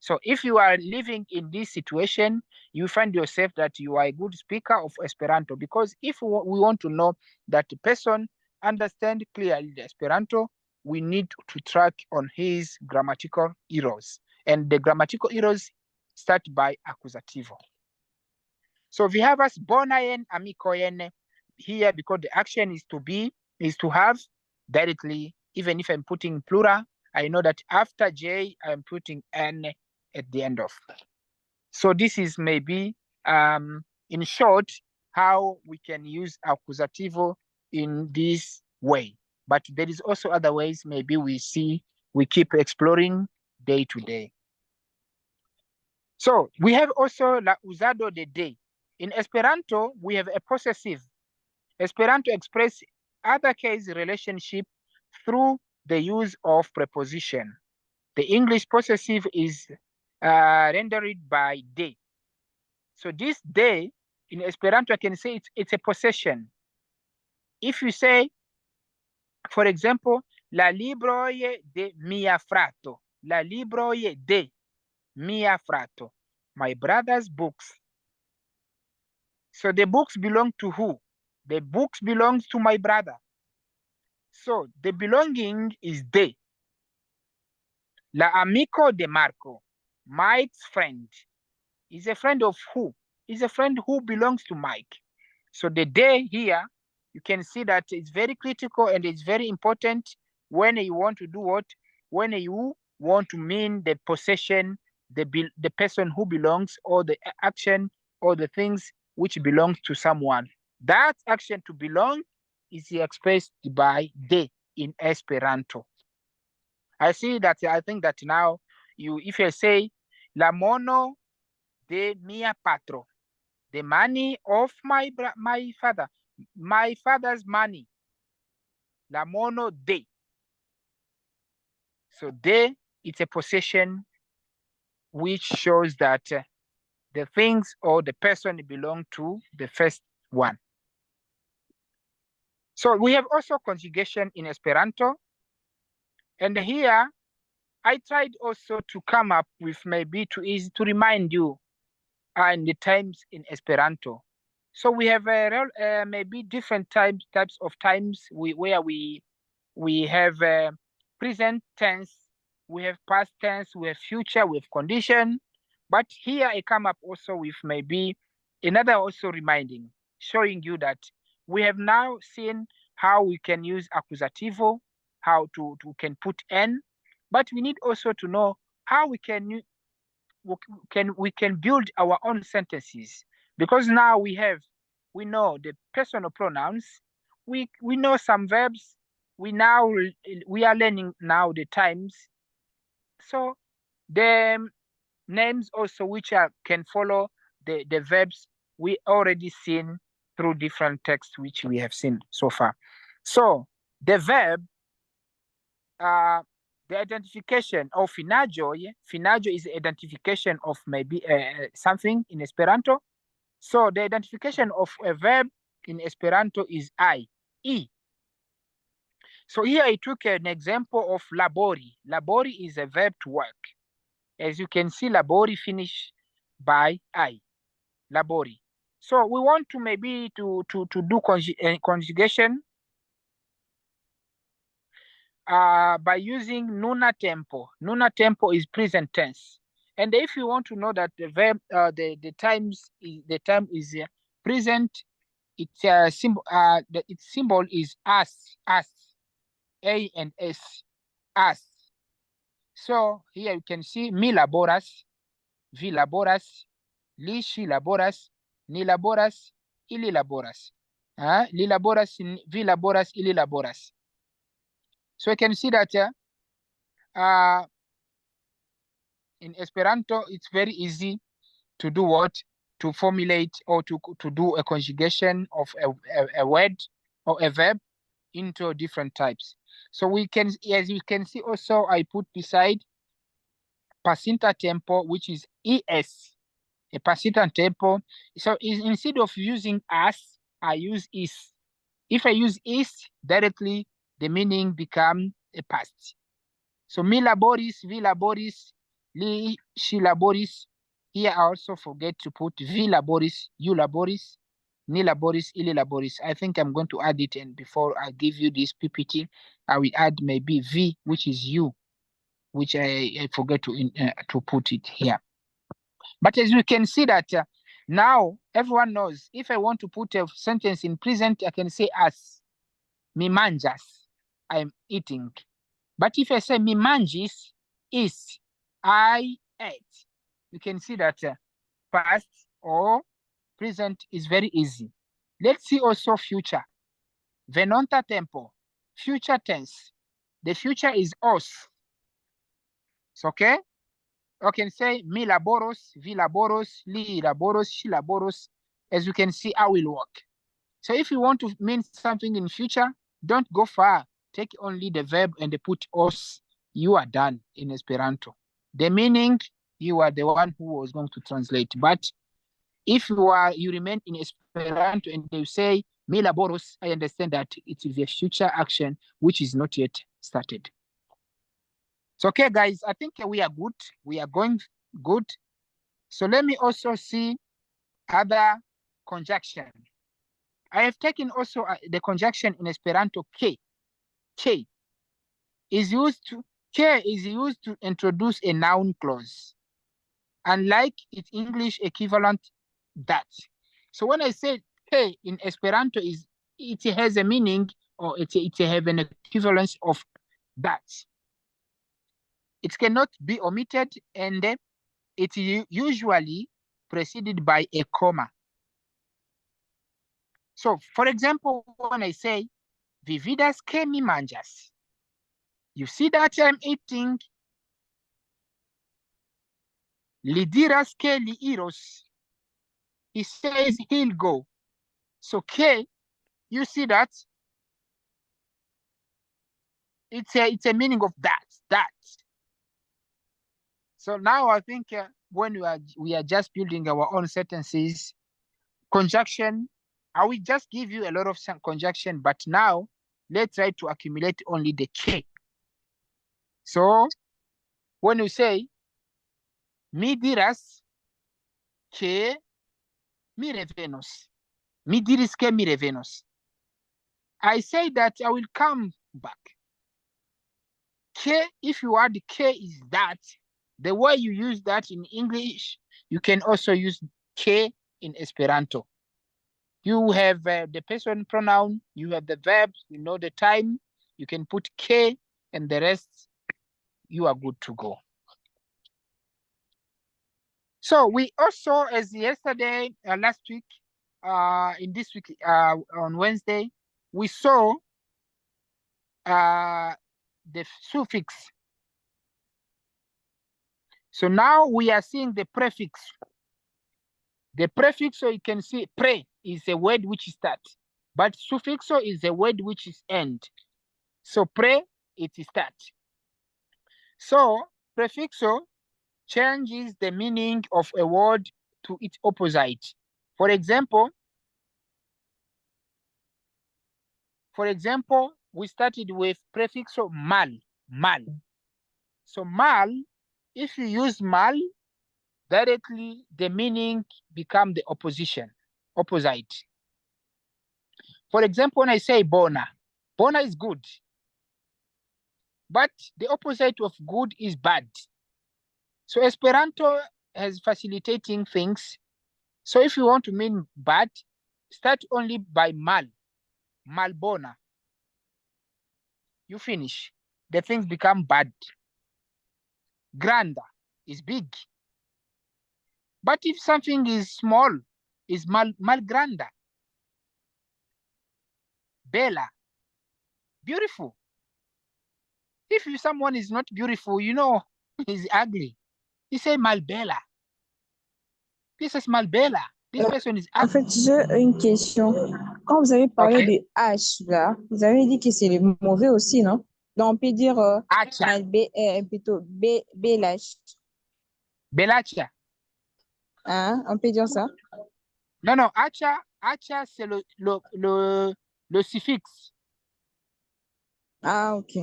So if you are living in this situation, you find yourself that you are a good speaker of Esperanto, because if we want to know that the person understand clearly the Esperanto, we need to track on his grammatical errors. And the grammatical errors start by accusativo. So we have as bonaen amicoen here because the action is to be, is to have directly. Even if I'm putting plural, I know that after J, I'm putting N at the end of. So this is maybe, in short, how we can use accusativo in this way. But there is also other ways maybe we keep exploring day to day. So we have also la usado de day. In Esperanto, we have a possessive. Esperanto express other case relationship through the use of preposition. The English possessive is rendered by de. So this de in Esperanto, I can say it's a possession. If you say, for example, la libroj de mia frato, la libroj de mia frato, my brother's books. So the books belong to who? The books belongs to my brother. So the belonging is de. La amico de Marco, Mike's friend, is a friend of who? Is a friend who belongs to Mike. So the de here, you can see that it's very critical and it's very important when you want to do what? When you want to mean the possession, the person who belongs, or the action or the things which belong to someone. That action to belong is expressed by de in Esperanto. I think that now if you say la mono de mia patro, the money of my father, my father's money, la mono de. So de, it's a possession which shows that the things or the person belong to the first one. So we have also conjugation in Esperanto. And here I tried also to come up with maybe to remind you in the times in Esperanto. So we have maybe different types of times where we have present tense, we have past tense, we have future, we have condition. But here I come up also with maybe another also reminding, showing you that we have now seen how we can use accusativo, how can put n, but we need also to know how we can build our own sentences, because now we know the personal pronouns, we know some verbs, we are learning now the times. So the names also which can follow the verbs we already seen through different texts which we have seen so far. So the verb, the identification of finajo is the identification of maybe something in Esperanto. So the identification of a verb in Esperanto is e. So here I took an example of labori. Labori is a verb to work. As you can see, labori finish by I, labori. So we want to maybe to do conjugation by using nuna tempo. Nuna tempo is present tense. And if you want to know that the verb, the time is present, its symbol is as, A and S, as. So here you can see mi laboras, vi laboras, li she laboras, ni laboras, ili laboras. Li laboras, vi laboras, ili laboras. So you can see that in Esperanto, it's very easy to do what? To formulate or to do a conjugation of a word or a verb into different types. So we can, as you can see also, I put beside pasinta tempo, which is ES, a pasinta tempo. So instead of using as, I use is. If I use is directly, the meaning become a past. So mi laboris, vi laboris, li, she laboris. Here I also forget to put vi laboris, you laboris, ni laboris, ili laboris. I think I'm going to add it, and before I give you this PPT, I will add maybe vi, which is you, which I forget to put it here. But as you can see that now everyone knows, if I want to put a sentence in present, I can say as, mi manjas, I'm eating. But if I say mi manjis, is, I ate, you can see that past or present is very easy. Let's see also future. Venonta tempo, future tense. The future is os. It's okay? I can say mi laboros, vi laboros, li laboros, she laboros. As you can see, I will work. So if you want to mean something in future, don't go far. Take only the verb and put os. You are done in Esperanto. The meaning, you are the one who was going to translate. But if you remain in Esperanto and you say mi laboros, I understand that it is a future action which is not yet started. So okay, guys, I think we are good. We are going good. So let me also see other conjunction. I have taken also the conjunction in Esperanto K. K is used to introduce a noun clause, unlike its English equivalent that. So when I say K in Esperanto, it has a meaning, or it has an equivalence of that. It cannot be omitted, and it usually preceded by a comma. So, for example, when I say, vividas que mi manjas, you see that I'm eating. Li diras que li iros. He says he'll go. So, que, you see that? It's a meaning of that. So now I think when we are just building our own sentences, conjunction, I will just give you a lot of conjunction, but now let's try to accumulate only the K. So when you say, mi diras que mi revenos, mi diris que mi revenos, I say that I will come back. K, if you add K is that, the way you use that in English, you can also use K in Esperanto. You have the person pronoun, you have the verb, you know the time, you can put K and the rest, you are good to go. So we also, as yesterday, last week, in this week, on Wednesday, we saw the suffix. So now we are seeing the prefix. The prefix, so you can see pre is a word which is start, but suffixo is a word which is end. So pre, it is start. So prefixo changes the meaning of a word to its opposite. For example, we started with prefixo mal. So mal, if you use mal, directly the meaning become the opposite. For example, when I say bona is good, but the opposite of good is bad. So Esperanto has facilitating things. So if you want to mean bad, start only by malbona. You finish, the things become bad. Granda is big. But if something is small, is malgranda. Bella, beautiful. If someone is not beautiful, you know, he's ugly. You say malbella. This is malbella. This person is ugly. En fait, j'ai une question. Quand vous avez parlé de H, là, vous avez dit que c'est le mauvais aussi, non? Donc, on peut dire plutôt Belash. Belacha. Hein? On peut dire ça? Non, acha, c'est le suffixe. Ah, ok.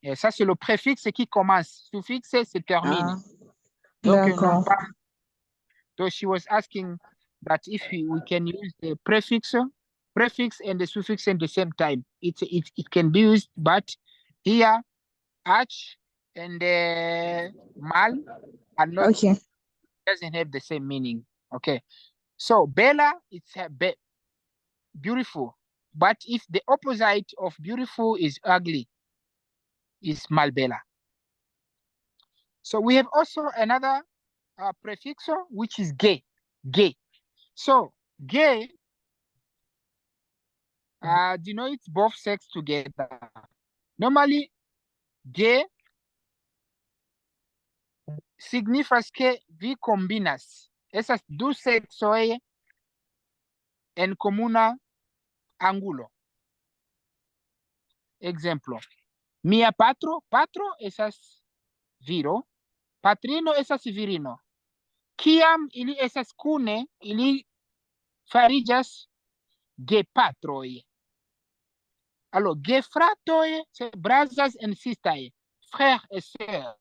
Et ça, c'est le préfixe qui commence. Suffixe, c'est termine. Ah, donc, d'accord. So she was asking that if we can use the prefix and the suffix at the same time. It can be used, but here, ach and mal are not, Okay. doesn't have the same meaning. Okay. So Bella, it's beautiful. But if the opposite of beautiful is ugly, is malbella. So we have also another prefixo, which is gay. So gay denotes both sex together. Normally, gay significa que vi combinas esas dos sexos en común ángulo. Ejemplo, mia patro esas viro, patrino esas virino. Kiam ili esas cune, ili farigas gepatroi. Alors, gefratoi, c'est brothers and sisters, frères et sœurs.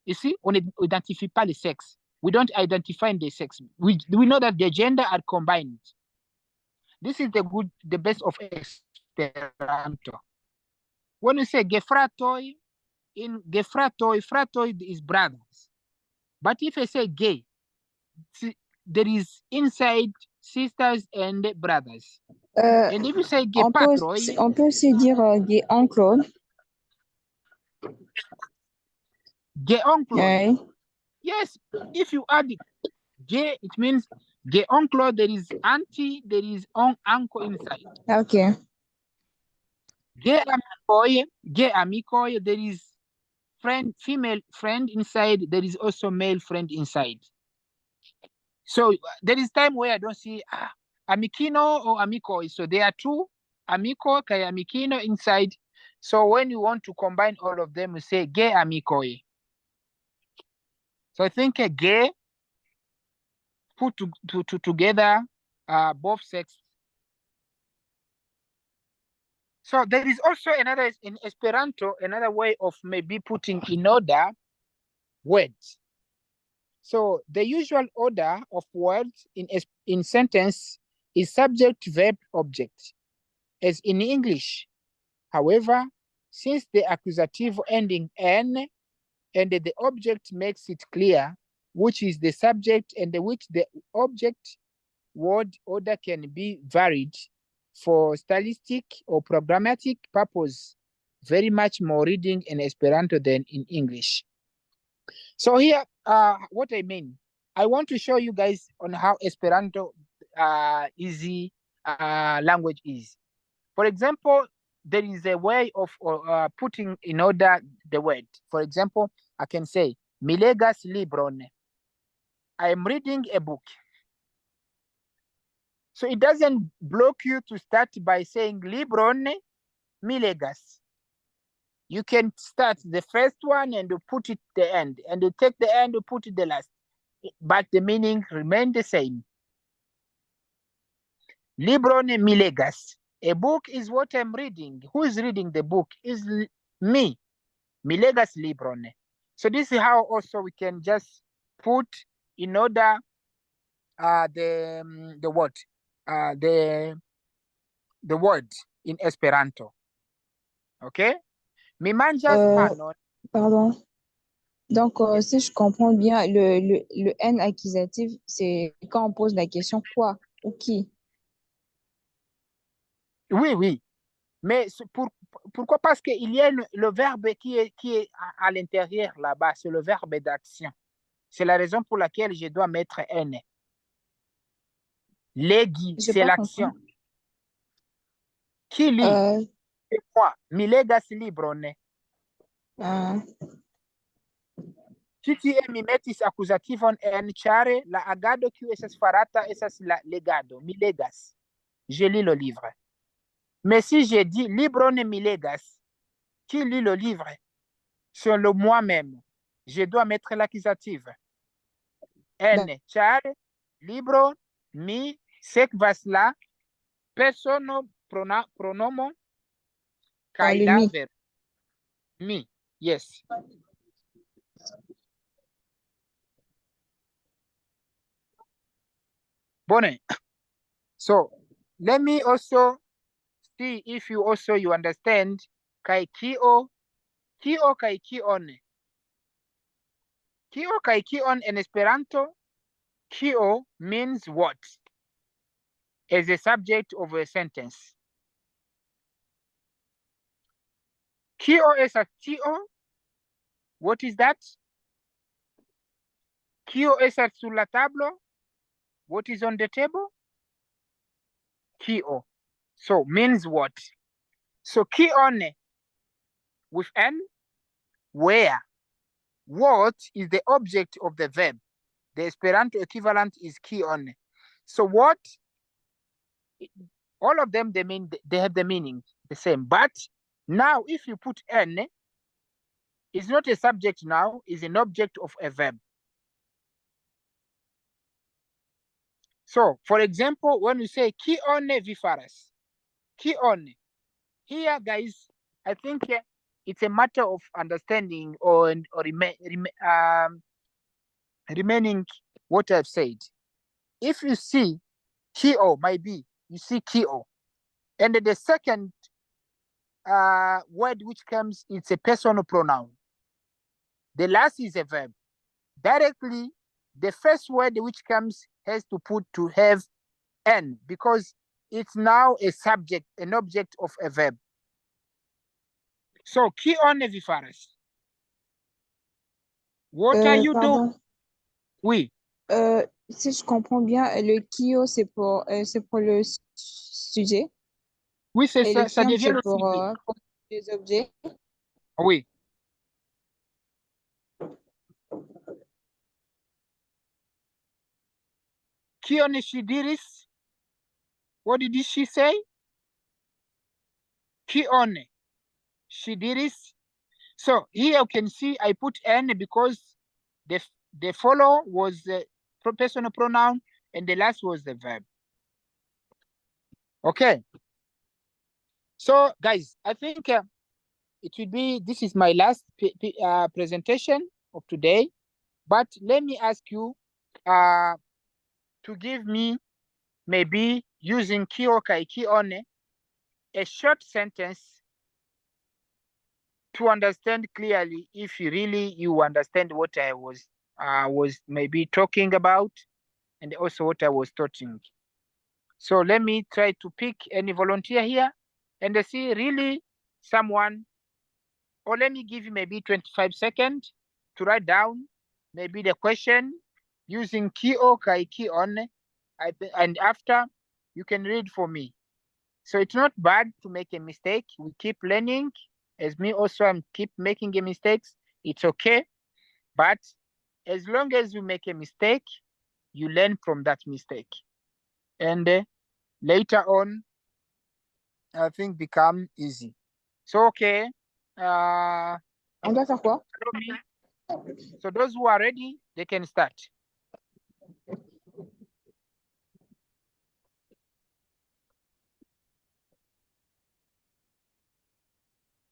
Ici, on n'identifie pas le sexe. We don't identify the sex. We know that the gender are combined. This is the best of Esperanto. When you say gefratoi, in gefratoi, fratoi is brothers. But if I say gay, there is inside sisters and brothers. And if you say gay patroi, on peut aussi dire gay oncle. Gay oncle. Ouais. Yes, if you add Ge, it means ge onklo, there is auntie, there is uncle inside. Okay. Ge amikoy, there is friend, female friend inside, there is also male friend inside. So there is time where I don't see amikino or amikoi. So there are two, amiko kay amikino inside. So when you want to combine all of them, you say ge amikoi. So I think ge put together both sex. So there is also another in Esperanto, another way of maybe putting in order words. So the usual order of words in sentence is subject, verb, object, as in English. However, since the accusative ending "n" and the object makes it clear which is the subject and which the object, word order can be varied for stylistic or programmatic purpose, very much more reading in Esperanto than in English. So here, what I mean, I want to show you guys on how Esperanto easy language is. For example, there is a way of putting in order the word. For example, I can say, mi legas libron. I am reading a book. So it doesn't block you to start by saying libron, mi legas. You can start the first one and you put it the end, and you take the end, you put it the last. But the meaning remain the same. Libron mi legas. A book is what I'm reading. Who is reading the book? Is me. Mi legas libron. So this is how also we can just put in order the word, the word in Esperanto. Okay? Mi manjas panon. Pardon. Donc, si je comprends bien, le N accusatif, c'est quand on pose la question quoi ou qui. Oui, oui. Mais pourquoi? Parce qu'il y a le verbe qui est à l'intérieur là-bas, c'est le verbe d'action. C'est la raison pour laquelle je dois mettre N. Legi, c'est l'action. Qui lit? C'est moi. Mi legas libron. Ĉi mi metis akuzativon en ĉare la agado kiu estas farata estas la legado. Mi legas. Je lis le livre. Mais si j'ai dit libron mi legas, qui lit le livre? Sur le moi-même. Je dois mettre l'accusative. En ĉare libro mi sekvas la persono pronomo kaj la verbo. Mi. Yes. Bone. So let me also see if you understand kai kio kai kion. Kio kai kion in Esperanto. Kio means what as a subject of a sentence. Kio estas tio. What is that? Kio estas sur la tablo. What is on the table? Kio. So means what? So kion with N, where? What is the object of the verb? The Esperanto equivalent is kion. So what? All of them, they have the meaning the same. But now if you put N, it's not a subject now, it's an object of a verb. So, for example, when you say kion vi faras, kion, here, guys, I think it's a matter of understanding or remaining what I've said. If you see kio, maybe you see kio, and the second word which comes, it's a personal pronoun. The last is a verb. Directly, the first word which comes has to have N because it's now a subject, an object of a verb. So, kion vi faras? What are you doing? Oui. Si je comprends bien, le kio, c'est pour le sujet. Oui, c'est Et ça, le ça kion, devient c'est le sujet. pour les objets. Oui. Kione Shidiris. What did she say? Kione Shidiris. So here you can see I put N because the follow was the personal pronoun and the last was the verb. Okay. So guys, I think it will be, this is my last presentation of today, but let me ask you to give me, maybe using kiokai kione, a short sentence to understand clearly, if you really understand what I was maybe talking about, and also what I was talking. So let me try to pick any volunteer here and see really someone, or let me give you maybe 25 seconds to write down maybe the question using kio kai kion, and after you can read for me. So it's not bad to make a mistake. We keep learning. As me also, I'm keep making a mistakes. It's okay. But as long as you make a mistake, you learn from that mistake. And later on, I think become easy. So, okay. On doit faire quoi? So those who are ready, they can start.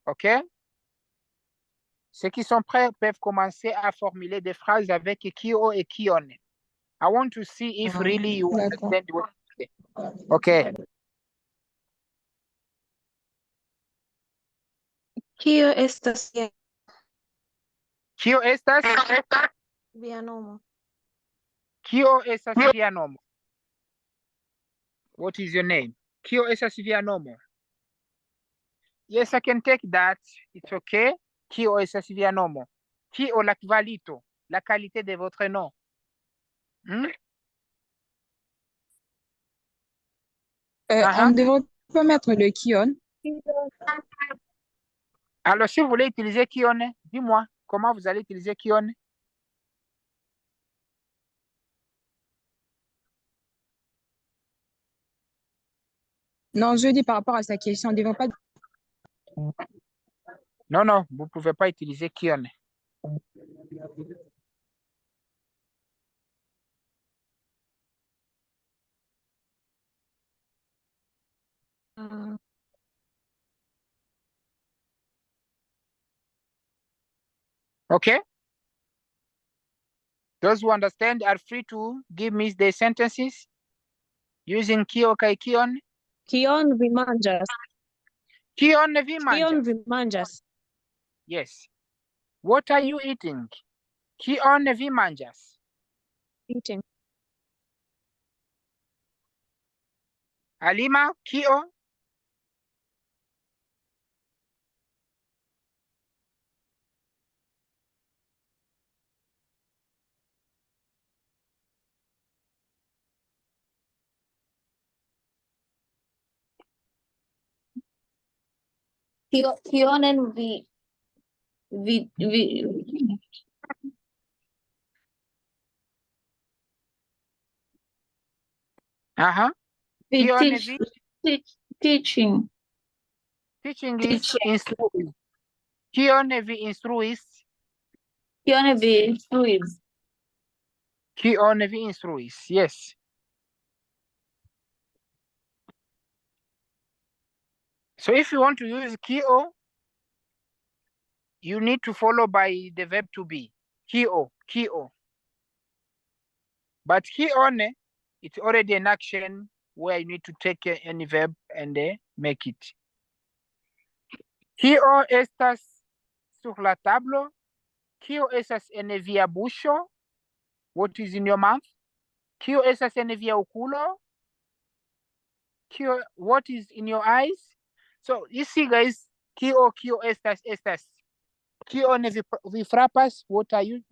OK? Ceux qui sont prêts peuvent commencer à formuler des phrases avec kio et kion. I want to see if really you understand what you say. Okay. Kio estas Kio estas? via nomo? Kio estas via nomo? What is your name? Kio estas via nomo? Yes, I can take that. It's okay. Kio estas via nomo? Kio la kvalito? La qualité de votre nom? Hmm? On ne devrait pas mettre le kion. Alors, si vous voulez utiliser kion, dis-moi, comment vous allez utiliser kion? Non, je dis par rapport à sa question, on ne devrait pas. Non, non, vous ne pouvez pas utiliser kion. Okay? Those who understand are free to give me the sentences using kio kai kion. Kion vi manĝas? Kion vi Kion manĝas? vi manĝas? Yes. What are you eating? Kion vi manĝas? Eating. Alima, kio? Kionen vi Uh-huh. vi Kion teach, vi? teaching. Teaching is instruis. Kion vi instruis? Kione vi instruis. Kion vi instruis? Yes. So if you want to use kio, you need to follow by the verb to be. Kio, kio. But kion, it's already an action where you need to take any verb and make it. Kio estas sur la tablo? Kio estas en via buŝo? What is in your mouth? Kio estas en via okulo? What is in your eyes? So you see, guys, kio estas. Kion vi frapas? What are you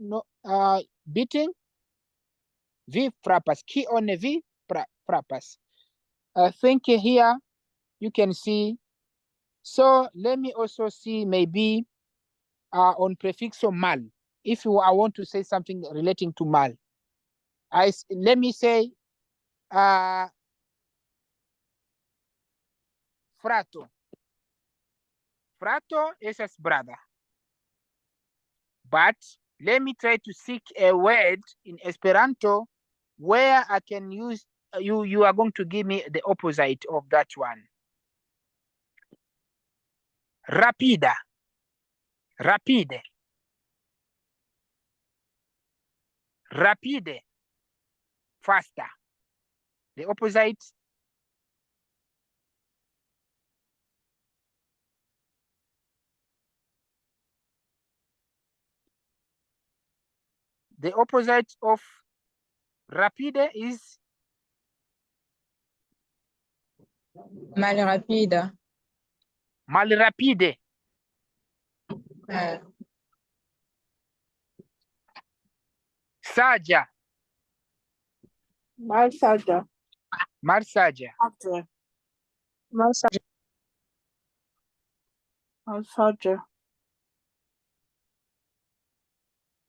beating? Vi frapas. Kion vi frapas. I think here you can see. So let me also see maybe on prefixo mal. If I want to say something relating to mal, let me say frato. Frato is as brother. But let me try to seek a word in Esperanto where I can use, you are going to give me the opposite of that one. Rapida. Rapide. Rapide. Faster. The opposite. The opposite of rapide is Mal rapide. mal rapide. Saja. Malsaja. Marsaja. Malsaja. Malsaja.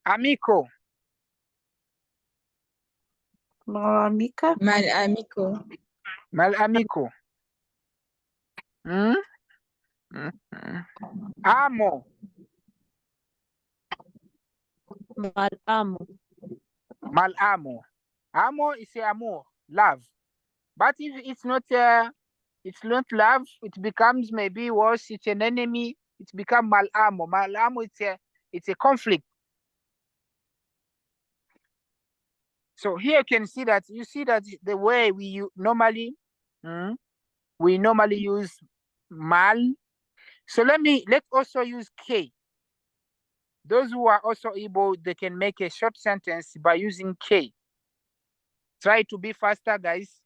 Amico. Malamica. Mal amico. Mal amico. Amo. Mal amo. Mal amo. Amo is amor, love. But if it's not love, it becomes maybe worse. It's an enemy. It's become mal amo. Mal amo. It's a conflict. So here you can see that the way we normally use mal. So let's also use K. Those who are also able, they can make a short sentence by using K. Try to be faster, guys.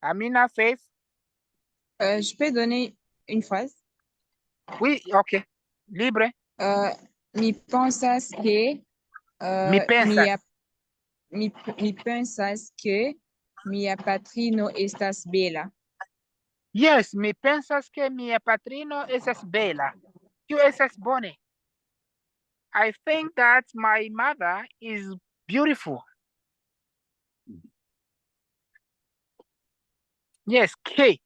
Amina, Faith. Je peux donner une phrase? Oui, ok. Libre. Mi pensas que Mi pensas. mi pensas que mia patrino estas bela. Yes, mi pensas que mia patrino esas bela. You esas bone. I think that my mother is beautiful. Yes, K.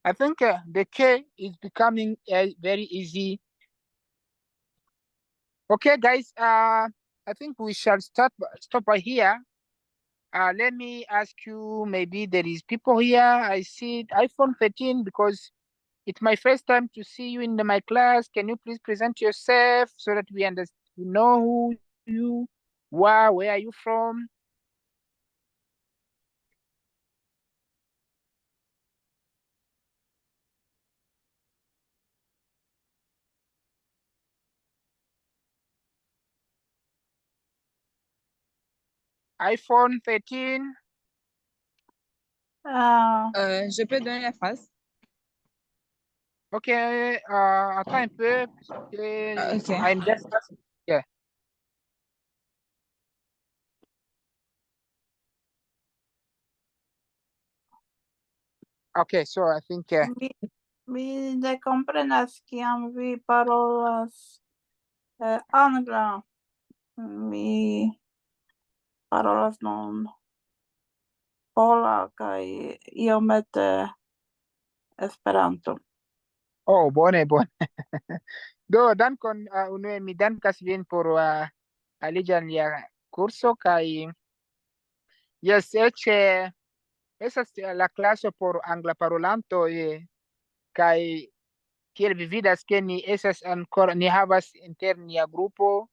I think the K is becoming very easy. Okay, guys. I think we shall stop by here. Let me ask you. Maybe there is people here. I see iPhone 13 because it's my first time to see you in my class. Can you please present yourself so that we know who you are, where are you from? iPhone 13. Je peux donner la phrase? Ok, attends un peu. Okay. I'm just, yeah. Okay, so I think Mi ne comprenas kiam vi parolas angla. Mi parolas nun pola kaj iomete Esperanto. oh, bone. Do dankon mi dankas vin por aliĝan lia kurso kaj yes, eĉ estas la klaso por anglaparolantoj kaj kiel vi vidas ke ni havas inter nia grupo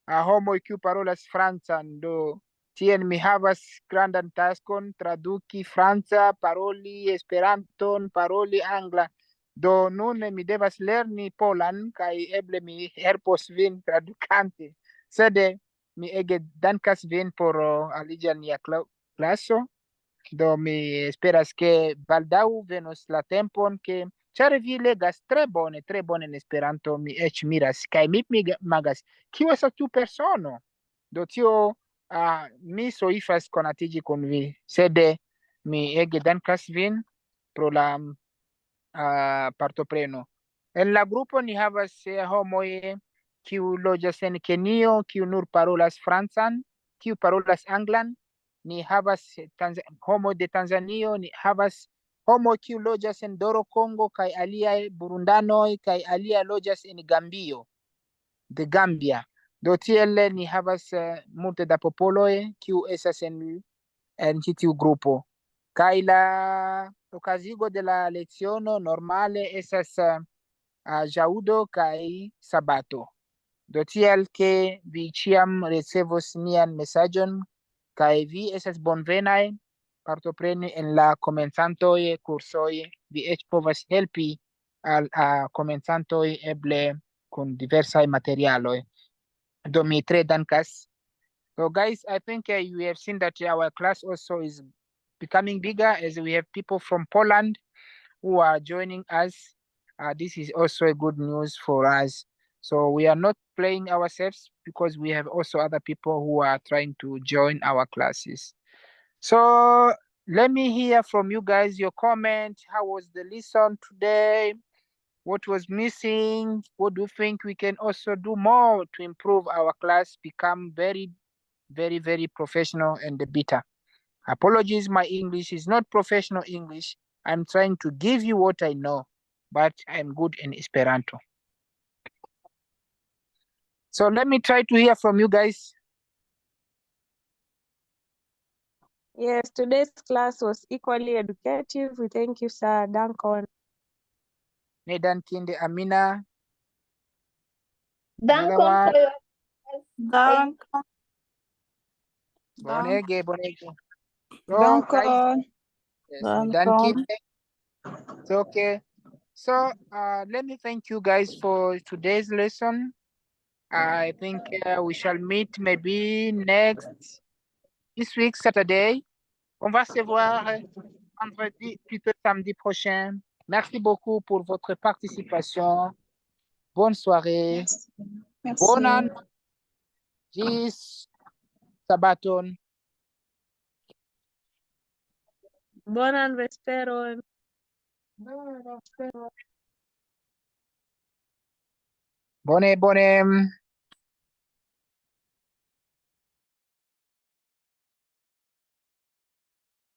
homoj kiu parolas francan. Do tien mi havas grandan taskon traduki franca, paroli Esperanton, paroli angla. Do nun mi devas lerni polan kaj eble mi helpos vin tradukante. Sed mi ege dankas vin por aliĝi al nia klaso. Do mi esperas ke baldaŭ venos la tempon ke Ĉar vi legas tre bone en Esperanto, mi eĉ miras, kaj mi imagas, kiu estas tiu persono? Do tio mi soifas konatiĝi kun vi, sed mi ege dankas vin pro la partopreno. En la grupo ni havas homoj kiu loĝas en Kenio, kiu nur parolas francan, kiu parolas anglan. Ni havas homo de Tanzanio, ni havas homo kiu loĝas en Doro Kongo kaj aliaj burundanoj kaj aliaj loĝas en Gambio, de Gambia. Do tiel ni havas multe da popoloj kiu estas en ĉi tiu grupo. Kaj la okazigo de la leciono normale estas ĵaŭdo kaj sabato. Do tiel ke vi ĉiam ricevos nian mesaĝon kaj vi estas bonvenaj partopreni en la komencantoj kursoj. Vi eĉ povas helpi al komencantoj eble kun diversaj materialoj. Do mi tre dankas. So guys, I think you have seen that our class also is becoming bigger as we have people from Poland who are joining us. This is also a good news for us. So we are not playing ourselves because we have also other people who are trying to join our classes. So let me hear from you guys your comment. How was the lesson today? What was missing? What do you think we can also do more to improve our class, become very, very, very professional and better? Apologies, my English is not professional English. I'm trying to give you what I know, but I'm good in Esperanto. So let me try to hear from you guys. Yes, today's class was equally educative. We thank you, Sir Duncan. Nedan Kinde Amina. Duncan Another one. for your Duncan. Bonege, Bonege. So, Donc, guys, yes, Nedan Duncan. Kinde. It's okay. So let me thank you guys for today's lesson. I think we shall meet maybe this week, Saturday. On va se voir vendredi, plutôt samedi prochain. Merci beaucoup pour votre participation. Bonne soirée. merci. Bon an. Gis Sabaton. Buon vespero. Bone, bone.